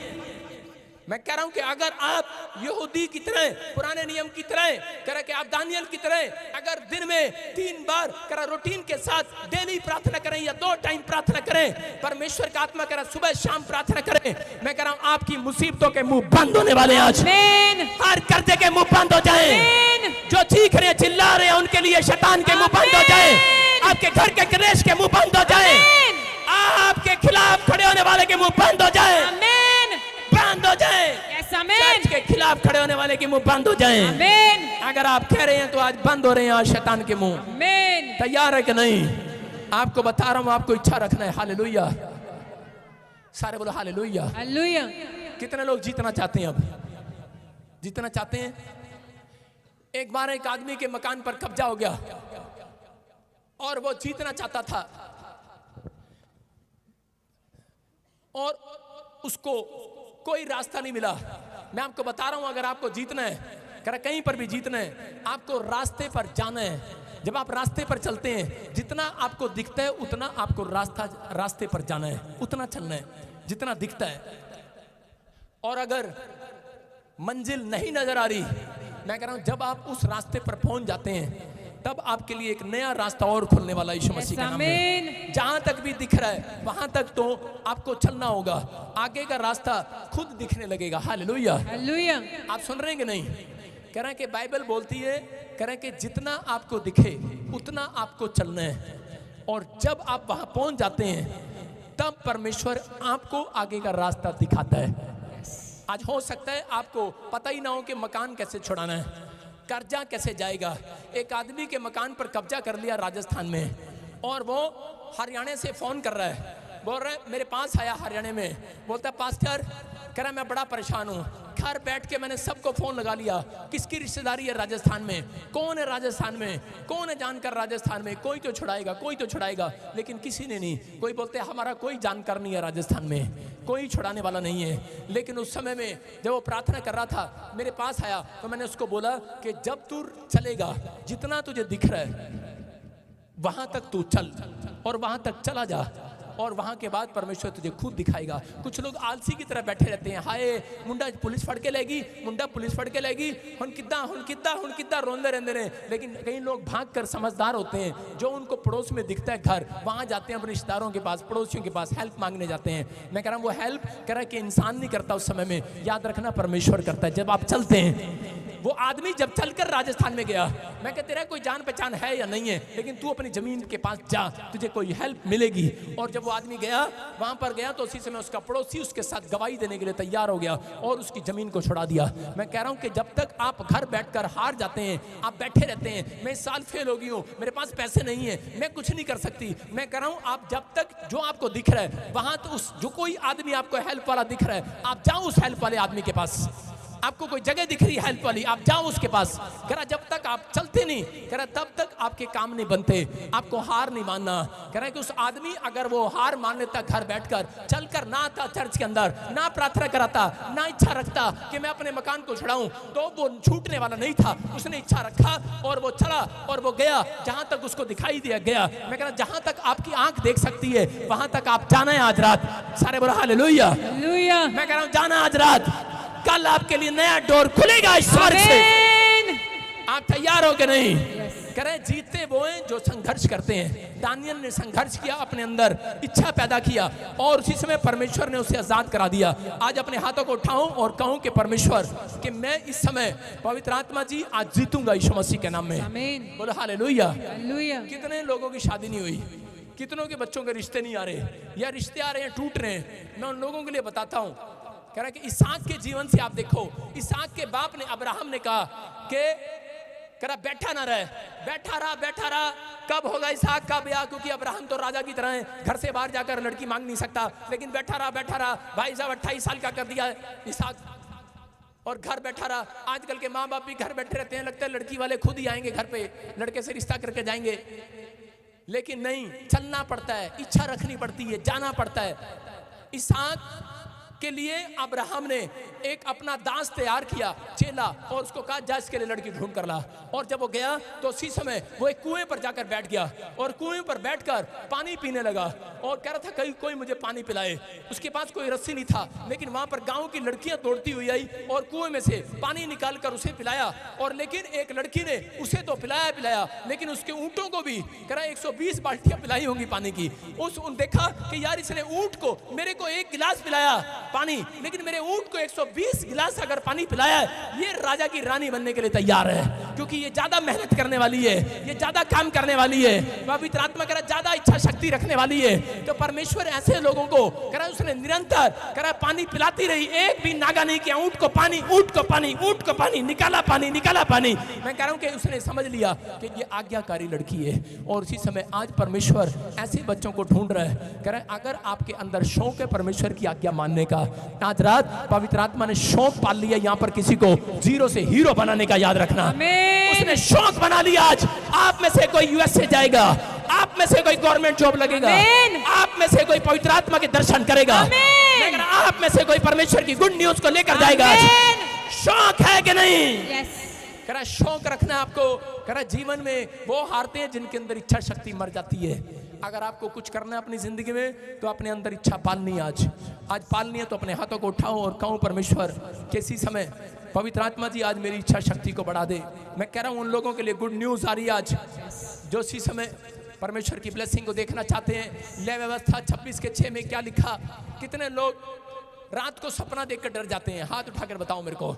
मैं कह रहा हूं कि अगर आप यहूदी की तरह, पुराने नियम की तरह, कह रहा कि आप दानियल की तरह अगर दिन में 3 बार कह रहा रूटीन के साथ डेली प्रार्थना करें या 2 टाइम प्रार्थना करें, परमेश्वर का आत्मा कह रहा सुबह शाम प्रार्थना करें, मैं कह रहा हूं आपकी मुसीबतों के मुंह बंद होने वाले हैं आज। हर कर्जे के मुंह बंद हो जाएं, जो चीख रहे हैं, चिल्ला रहे हैं, उनके लिए शैतान के मुंह बंद हो जाए, आपके घर के कलेश के मुंह बंद हो जाए, आपके खिलाफ खड़े होने वाले के मुंह बंद हो जाए, बंद हो जाए। चर्च के खिलाफ खड़े होने वाले के मुंह बंद हो जाए। अगर आप कह रहे हैं तो आज बंद हो रहे हैं आज शैतान के मुंह। तैयार है कि नहीं? आपको बता रहा हूं, आपको इच्छा रखना है। हालेलुया। सारे बोलो हालेलुया। कितने लोग जीतना चाहते हैं? अब जीतना चाहते हैं? एक बार एक आदमी के मकान पर कब्जा हो गया और वो जीतना चाहता था और उसको कोई रास्ता नहीं मिला। मैं आपको बता रहा हूं, अगर आपको जीतना है, कहीं पर भी जीतना है, आपको रास्ते पर जाना है। जब आप रास्ते पर चलते हैं, जितना आपको दिखता है उतना आपको रास्ते पर जाना है, उतना चलना है जितना दिखता है। और अगर मंजिल नहीं नजर आ रही, मैं कह रहा हूं जब आप उस रास्ते पर पहुंच जाते हैं तब आपके लिए एक नया रास्ता और खुलने वाला यीशु मसीह के नाम में। जहां तक भी दिख रहा है वहां तक तो आपको चलना होगा, आगे का रास्ता खुद दिखने लगेगा। Hallelujah, hallelujah. आप सुन रहे हैं कि नहीं? कह रहे हैं कि बाइबल बोलती है, कह रहे हैं कि जितना आपको दिखे उतना आपको चलना है। और जब आप वहां पहुंच जाते हैं तब परमेश्वर आपको आगे का रास्ता दिखाता है। आज हो सकता है आपको पता ही ना हो कि मकान कैसे छुड़ाना है, कर्जा कैसे जाएगा। एक आदमी के मकान पर कब्जा कर लिया राजस्थान में, और वो हरियाणा से फोन कर रहा है, बोल रहा है मेरे पास आया हरियाणा में, बोलता है पास्टर, कह रहा मैं बड़ा परेशान हूँ, घर बैठ के मैंने सबको फोन लगा लिया, किसकी रिश्तेदारी है राजस्थान में, कौन है राजस्थान में, कौन है जानकार राजस्थान में, कोई तो छुड़ाएगा, कोई तो छुड़ाएगा, लेकिन किसी ने नहीं। कोई बोलते हमारा कोई जानकार नहीं है राजस्थान में, कोई छुड़ाने वाला नहीं है। लेकिन उस समय में जब वो प्रार्थना कर रहा था, मेरे पास आया तो मैंने उसको बोला कि जब तू चलेगा, जितना तुझे दिख रहा है वहां तक तू चल और वहां तक चला जा, और वहां के बाद परमेश्वर तुझे खुद दिखाएगा। कुछ लोग आलसी की तरह बैठे रहते हैं, हाय मुंडा पुलिस फड़ के लेगी, मुंडा पुलिस फड़ के लेगी, हुन किद्दा रोंदे रहते हैं। लेकिन कई लोग भाग कर समझदार होते हैं, जो उनको पड़ोस में दिखता है घर, वहां जाते हैं अपने रिश्तेदारों के पास, पड़ोसियों के पास हेल्प मांगने जाते हैं। मैं कह रहा हूं वो हेल्प कह रहा है कि इंसान नहीं करता उस समय में, याद रखना परमेश्वर करता है। जब आप चलते हैं, वो आदमी जब चलकर राजस्थान में गया, मैं कहते तेरा कोई जान पहचान है या नहीं है, लेकिन तू अपनी जमीन के पास जा, तुझे कोई हेल्प मिलेगी। और जब वो आदमी गया, वहां पर गया, तो उसी समय उसका पड़ोसी उसके साथ गवाही देने के लिए तैयार हो गया और उसकी जमीन को छुड़ा दिया। मैं कह रहा हूं कि जब तक आप घर बैठकर हार जाते हैं, आप बैठे रहते हैं, मैं इस साल फेल हो गई हूं, मेरे पास पैसे नहीं है, मैं कुछ नहीं कर सकती, मैं कह रहा हूं आप जब तक जो आपको दिख रहा है वहां, तो उस जो कोई आदमी आपको हेल्प वाला दिख रहा है, आप जाओ उस हेल्प वाले आदमी के पास। आपको कोई जगह दिख रही है हेल्प वाली, आप जाओ उसके पास। कह रहा जब तक आप चलते नहीं, कह रहा तब तक आपके काम नहीं बनते, आपको हार नहीं मानना। कह रहा है कि उस आदमी अगर वो हार मान लेता, घर बैठकर चलकर ना आता चर्च के अंदर, ना प्रार्थना कराता, ना इच्छा रखता कि मैं अपने मकान को छुड़ाऊं, तो वो छूटने वाला नहीं था। उसने इच्छा रखा और वो चला और वो गया जहां तक उसको दिखाई दिया गया। मैं कह रहा जहां तक आपकी आंख देख सकती है वहां तक आप जाना है आज रात। सारे बोलो हालेलुया, हालेलुया। मैं कह रहा हूं जाना आज रात, कल आपके लिए नया डोर खुलेगा ईश्वर से। आप तैयार हो कि नहीं? कह रहे जीतते वो हैं जो संघर्ष करते हैं। दानियल ने संघर्ष किया, अपने अंदर इच्छा पैदा किया और उसी समय परमेश्वर ने उसे आजाद करा दिया। आज अपने हाथों को उठाऊं और कहूं कि परमेश्वर कि मैं इस समय, पवित्र आत्मा जी आज जीतूंगा यीशु मसीह के नाम में। बोलो हालेलुया, हालेलुया। कितने लोगों की शादी नहीं हुई, कितनों के बच्चों के रिश्ते नहीं आ रहे, या रिश्ते आ रहे हैं टूट रहे हैं। मैं उन लोगों के लिए बताता हूं। कह रहा कि इसहाक के जीवन से आप देखो, इसहाक के बाप ने, अब्राहम ने कहा कि कह रहा बैठा ना रहे, बैठा रहा, कब होगा इसहाक का ब्याह, क्योंकि अब्राहम तो राजा की तरह है, घर से बाहर जाकर लड़की मांग नहीं सकता, लेकिन बैठा रहा। भाई साहब 28 साल का कर दिया इसहाक और घर बैठा रहा। आजकल के माँ बाप भी घर बैठे रहते हैं, लगता है लड़की वाले खुद ही आएंगे घर पे, लड़के से रिश्ता करके जाएंगे, लेकिन नहीं, चलना पड़ता है, इच्छा रखनी पड़ती है, जाना पड़ता है। इसहाक के लिए अब्राहम ने एक अपना दास तैयार किया, चेला, और उसको कहा जा इसके लिए लड़की ढूंढ कर ला। और जब वो गया तो उसी समय वो एक कुएं पर जाकर बैठ गया और कुएं पर बैठकर पानी पीने लगा और कह रहा था कोई मुझे पानी पिलाए। उसके पास कोई रस्सी नहीं था, लेकिन वहां पर गांव की लड़कियां दौड़ती हुई आई और कुएं में से पानी निकाल कर उसे पिलाया। और लेकिन एक लड़की ने उसे तो पिलाया, लेकिन उसके ऊंटों को भी कह रहा 120 बाल्टियां पिलाई होंगी पानी की। देखा कि यार इसने ऊंट को, मेरे को 1 गिलास पिलाया पानी, लेकिन मेरे ऊंट को 120 गिलास अगर पानी पिलाया, ये राजा की रानी बनने के लिए तैयार है, क्योंकि ये ज्यादा मेहनत करने वाली है, ये ज्यादा काम करने वाली है, पवित्र आत्मा कह रहा ज्यादा इच्छा शक्ति रखने वाली है। तो परमेश्वर ऐसे लोगों को कह रहा उसने निरंतर कह रहा पानी पिलाती रही, एक भी नागा नहीं किया, ऊंट को पानी, निकाला पानी। मैं कह रहा हूं कि उसने समझ लिया कि ये आज्ञाकारी लड़की है। और उसी समय आज परमेश्वर ऐसे बच्चों को ढूंढ रहा है। कह रहा है अगर आपके अंदर शौक है परमेश्वर की आज्ञा मानने का, का। आज रात पवित्र आत्मा ने शौक पाल लिया यहाँ पर किसी को जीरो से हीरो बनाने का, याद रखना। उसने शौक बना लिया। आज आप में से कोई यूएसए जाएगा, आप में से कोई गवर्नमेंट जॉब लगेगा, आप में से कोई पवित्र आत्मा के दर्शन करेगा, लेकिन आप में से कोई परमेश्वर की गुड न्यूज को लेकर जाएगा। शौक है कि नहीं? करा शौक रखना आपको। करा जीवन में वो हारते हैं जिनके अंदर इच्छा शक्ति मर जाती है। अगर आपको कुछ करना है अपनी जिंदगी में तो अपने अंदर इच्छा पालनी है। आज पालनी है तो अपने हाथों को उठाओ और कहो परमेश्वर किसी समय पवित्र आत्मा जी आज मेरी इच्छा शक्ति को बढ़ा दे। मैं कह रहा हूं उन लोगों के लिए गुड न्यूज आ रही है आज जो इसी समय परमेश्वर की ब्लेसिंग को देखना चाहते हैं। लय व्यवस्था 26:6 में क्या लिखा? कितने लोग रात को सपना देखकर डर जाते हैं? हाथ उठाकर बताओ मेरे को।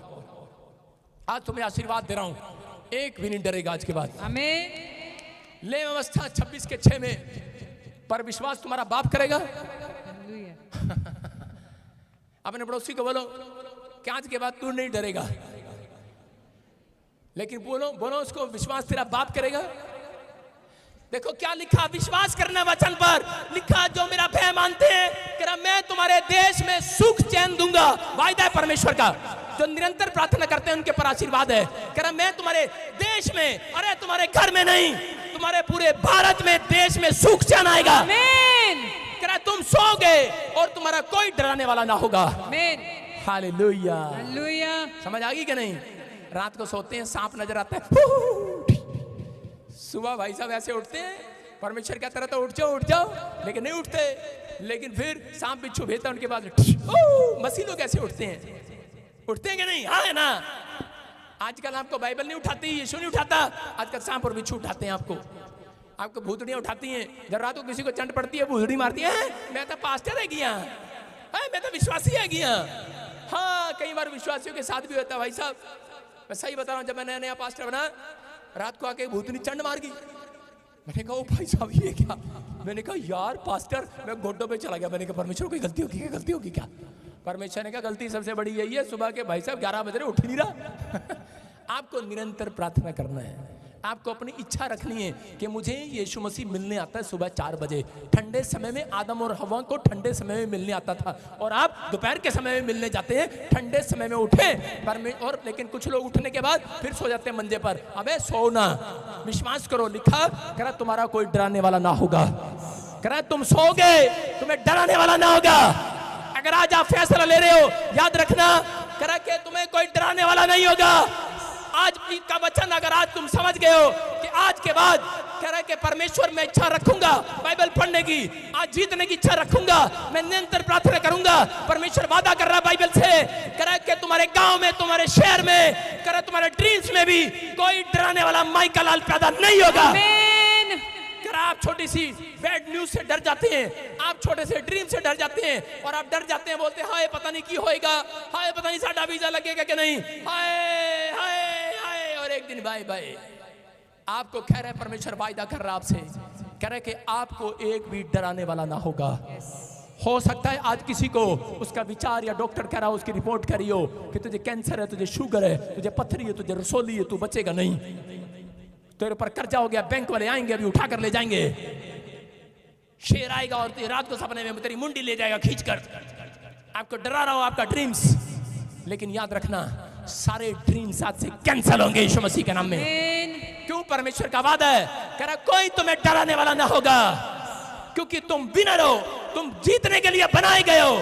आज तुम्हें आशीर्वाद दे रहा हूं, एक भी नहीं डरेगा आज के बाद। आमीन। ले व्यवस्था 26:6 में पर विश्वास तुम्हारा बाप करेगा। अपने पड़ोसी को बोलो कि आज के बाद तू नहीं डरेगा, लेकिन बोलो बोलो उसको विश्वास तेरा बाप करेगा। देखो क्या लिखा, विश्वास करना वचन पर लिखा, जो मेरा भय मानते हैं कि मैं तुम्हारे देश में सुख चैन दूंगा। वायदा है परमेश्वर का। जो निरंतर प्रार्थना करते हैं उनके पर आशीर्वाद है। कह रहा मैं तुम्हारे देश में, अरे तुम्हारे घर में नहीं, तुम्हारे पूरे भारत में देश में सुख चैन आएगा। आमीन। कह रहा तुम सोओगे और तुम्हारा कोई डराने वाला ना होगा। आमीन। हालेलुया। हालेलुया। समझ आ गई कि नहीं? रात को सोते हैं, सांप नजर आता है, सुबह भाई साहब ऐसे उठते हैं, परमेश्वर कहता रहता उठ जाओ, लेकिन नहीं उठते। लेकिन फिर सांप बिच्छू भेजता है उनके पास, मसीह लोग कैसे उठते हैं? उठते हैं कि नहीं? हाँ है ना। आजकल आपको बाइबल नहीं उठाती, यीशु नहीं उठाता, आजकल सांप और बिच्छू उठाते हैं आपको भूतड़ियां उठाती हैं। जब रात को किसी को चंट पड़ती है भूतड़ी मारती है, मैं तो पास्टर है गया, मैं तो विश्वासी है गया। हाँ कई बार विश्वासियों के साथ भी होता है भाई साहब। मैं सही बता रहा हूँ, जब मैं नया पास्टर बना रात को आके भूतनी चंड मार गई। मैंने कहा ओ भाई साहब ये क्या? मैंने कहा यार पास्टर, मैं घोटों पे चला गया। मैंने कहा परमेश्वर कोई गलती होगी क्या? परमेश्वर ने कहा गलती सबसे बड़ी यही है, सुबह के भाई साहब 11 बज रहे उठ नहीं रहा। आपको निरंतर प्रार्थना करना है। आपको अपनी इच्छा रखनी है कि मुझे यीशु मसीह मिलने आता है सुबह 4 बजे। ठंडे समय में आदम और हवा को ठंडे समय में मिलने आता था, और आप दोपहर के समय में मिलने जाते हैं। ठंडे समय में उठे और लेकिन कुछ लोग उठने के बाद फिर सो जाते हैं मंजे पर। अबे सोना, विश्वास करो, लिखा करा तुम्हारा कोई डराने वाला ना होगा। करा तुम सोओगे, तुम्हें डराने वाला ना होगा। अगर आज आप फैसला ले रहे हो, याद रखना करा कि तुम्हें कोई डराने वाला नहीं होगा। आज का वचन अगर आज तुम समझ गए हो कि आज के बाद कह रहा कि परमेश्वर में इच्छा रखूंगा बाइबल पढ़ने की, आज जीतने की इच्छा रखूंगा, मैं निरंतर प्रार्थना करूंगा। परमेश्वर वादा कर रहा बाइबल से, कह रहा कि तुम्हारे गांव में, तुम्हारे शहर में, कह रहा तुम्हारे ड्रीम्स में भी कोई डराने वाला माइकल लाल पैदा नहीं होगा। आप छोटी सी बैड न्यूज से डर जाते हैं, आप छोटे से ड्रीम से डर जाते हैं, और आप डर जाते हैं, बोलते हैं हाय पता नहीं की होएगा, हाय पता नहीं साडा वीजा लगेगा कि नहीं, हाय हाय हाय, और एक दिन बाय बाय। आपको कह रहे परमेश्वर वायदा कर रहा आपसे, कह रहे कि आपको एक भी डराने वाला ना होगा। हो सकता है आज किसी को उसका विचार या डॉक्टर कह रहा हो, उसकी रिपोर्ट करी हो कि तुझे कैंसर है, तुझे शुगर है, तुझे पथरी है, तुझे रसोली है, तू बचेगा नहीं, तेरे ऊपर कर्जा हो गया, बैंक वाले आएंगे अभी उठा कर ले जाएंगे, शेर आएगा और रात को सपने में तेरी मुंडी ले जाएगा खींच कर। आपको डरा रहा हो आपका ड्रीम्स, लेकिन याद रखना सारे ड्रीम्स आज से कैंसिल होंगे यीशु मसीह के नाम में। क्यों? परमेश्वर का वादा है, कह रहा कोई तुम्हें डराने वाला ना होगा, क्योंकि तुम विनर हो, तुम जीतने के लिए बनाए गए हो,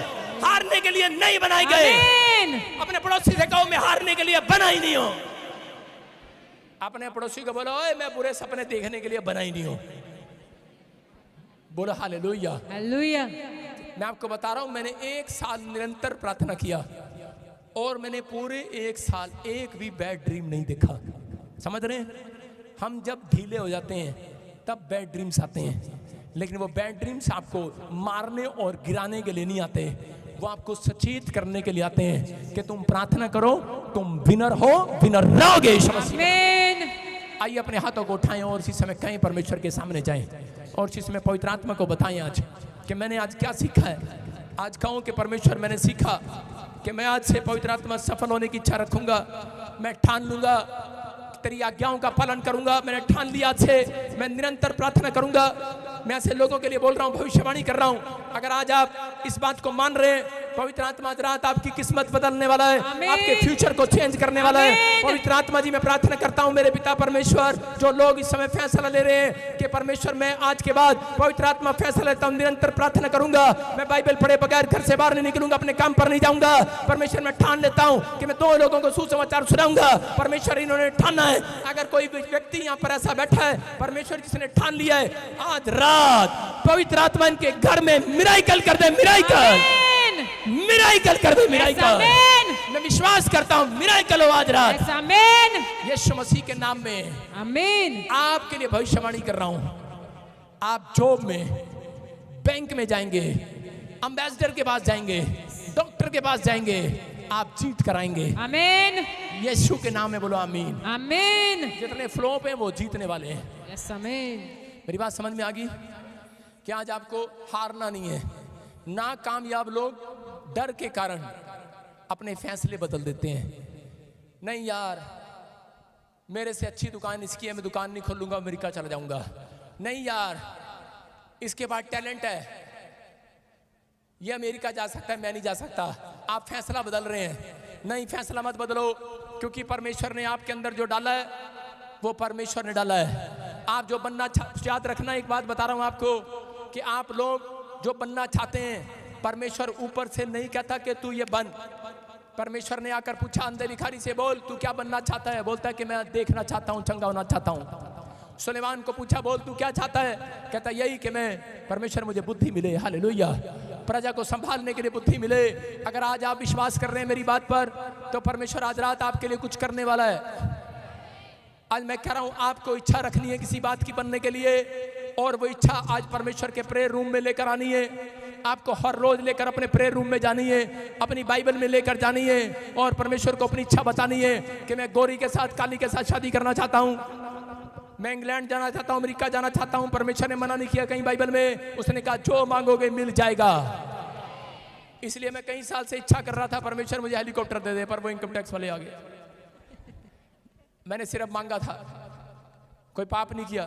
हारने के लिए नहीं बनाए गए। अपने पड़ोसी से कहो मैं हारने के लिए बना ही नहीं हूं। अपने पड़ोसी को बोलो ओए मैं बुरे सपने देखने के लिए बना ही नहीं हूं। बोलो हालेलुया। हालेलुया। मैं आपको बता रहा हूं, मैंने 1 साल निरंतर प्रार्थना किया और मैंने पूरे 1 साल एक भी बैड ड्रीम नहीं देखा। समझ रहे हैं? हम जब ढीले हो जाते हैं तब बैड ड्रीम्स आते हैं, लेकिन वो बैड ड्रीम्स आपको मारने और गिराने के लिए नहीं आते, वो आपको सचेत करने के लिए आते हैं कि तुम प्रार्थना करो, तुम विनर हो, विनर रहोगे यीशु मसीह। आइए अपने हाथों को उठाएं और इसी समय कहीं परमेश्वर के सामने जाएं और इसी समय पवित्र आत्मा को बताएं आज कि मैंने आज क्या सीखा है। आज कहूं कि परमेश्वर मैंने सीखा कि मैं आज से पवित्र आत्मा सफल होने की इच्छा रखूंगा। मैं ठान लूंगा तेरी आज्ञाओं का पालन करूंगा। मैंने ठान लिया आज से मैं निरंतर प्रार्थना करूंगा। मैं ऐसे लोगों के लिए बोल रहा हूं, भविष्यवाणी कर रहा हूं। अगर आज आप इस बात को मान रहे हैं पवित्र आत्मा आज रात आपकी किस्मत बदलने वाला है, आमीन। आपके फ्यूचर को चेंज करने वाला है। आमीन। पवित्र आत्मा जी मैं प्रार्थना करता हूं मेरे पिता परमेश्वर, जो लोग इस समय फैसला ले रहे हैं कि परमेश्वर मैं आज के बाद पवित्र आत्मा फैसला लेता हूं, निरंतर प्रार्थना करूंगा, मैं बाइबल पढ़े बगैर घर से बाहर नहीं निकलूंगा, अपने काम पर नहीं जाऊंगा। परमेश्वर मैं ठान लेता हूं कि मैं 2 लोगों को सुसमाचार सुनाऊंगा। परमेश्वर इन्होंने ठाना है, अगर कोई व्यक्ति यहाँ पर ऐसा बैठा है परमेश्वर जिसने ठान लिया है, आज रात पवित्र आत्मा इनके घर में मिराइकल कर दे, मिराइकल मिराइकल कर दे, मिराइकल। आमीन। मैं विश्वास करता हूं मिराइकल हो आज रात, यस आमीन। यीशु मसीह के नाम में। आमीन। आपके लिए भविष्यवाणी कर रहा हूं, आप जॉब में, बैंक में जाएंगे, एम्बेसडर के पास जाएंगे, डॉक्टर के पास जाएंगे, आप जीत कराएंगे आमीन। यीशु के नाम में। बोलो आमीन। आमीन। जितने फ्लॉप हैं वो जीतने वाले हैं। यस आमीन। मेरी बात समझ में आ गई कि आज आपको हारना नहीं है। ना कामयाब लोग डर के कारण अपने फैसले बदल देते हैं, नहीं यार मेरे से अच्छी दुकान इसकी है, मैं दुकान नहीं खोलूंगा, अमेरिका चला जाऊंगा। नहीं यार इसके पास टैलेंट है, ये अमेरिका जा सकता है, मैं नहीं जा सकता। आप फैसला बदल रहे हैं, नहीं फैसला मत बदलो, क्योंकि परमेश्वर ने आपके अंदर जो डाला है वो परमेश्वर ने डाला है। आप जो बनना याद रखना, एक बात बता रहा हूं आपको कि आप लोग जो बनना चाहते हैं, परमेश्वर ऊपर से नहीं कहता कि तू ये बन। परमेश्वर ने आकर पूछा अंधे भिखारी से, बोल तू क्या बनना चाहता है? बोलता है कि मैं देखना चाहता हूं, चंगा होना चाहता हूं। सुलेमान को पूछा, बोल तू क्या चाहता है? कहता यही कि मैं, परमेश्वर मुझे बुद्धि मिले, हालेलुया, प्रजा को संभालने के लिए बुद्धि मिले। अगर आज आप विश्वास कर रहे हैं मेरी बात पर, तो परमेश्वर आज रात आपके लिए कुछ करने वाला है। आज मैं कह रहा हूं आपको इच्छा रखनी है किसी बात की बनने के लिए, और वो इच्छा आज परमेश्वर के प्रेयर रूम में लेकर आनी है। आपको हर रोज लेकर अपने प्रेयर रूम में जानी है, अपनी बाइबल में लेकर जानी है, और परमेश्वर को अपनी इच्छा बतानी है कि मैं गोरी के साथ, काली के साथ शादी करना चाहता हूं, मैं इंग्लैंड जाना चाहता हूं, अमेरिका जाना चाहता हूं। परमेश्वर ने मना नहीं किया कहीं बाइबल में, उसने कहा जो मांगोगे मिल जाएगा। इसलिए मैं कई साल से इच्छा कर रहा था परमेश्वर मुझे हेलीकॉप्टर दे दे, पर वो इनकम टैक्स वाले आ गए। मैंने सिर्फ मांगा था, कोई पाप नहीं किया।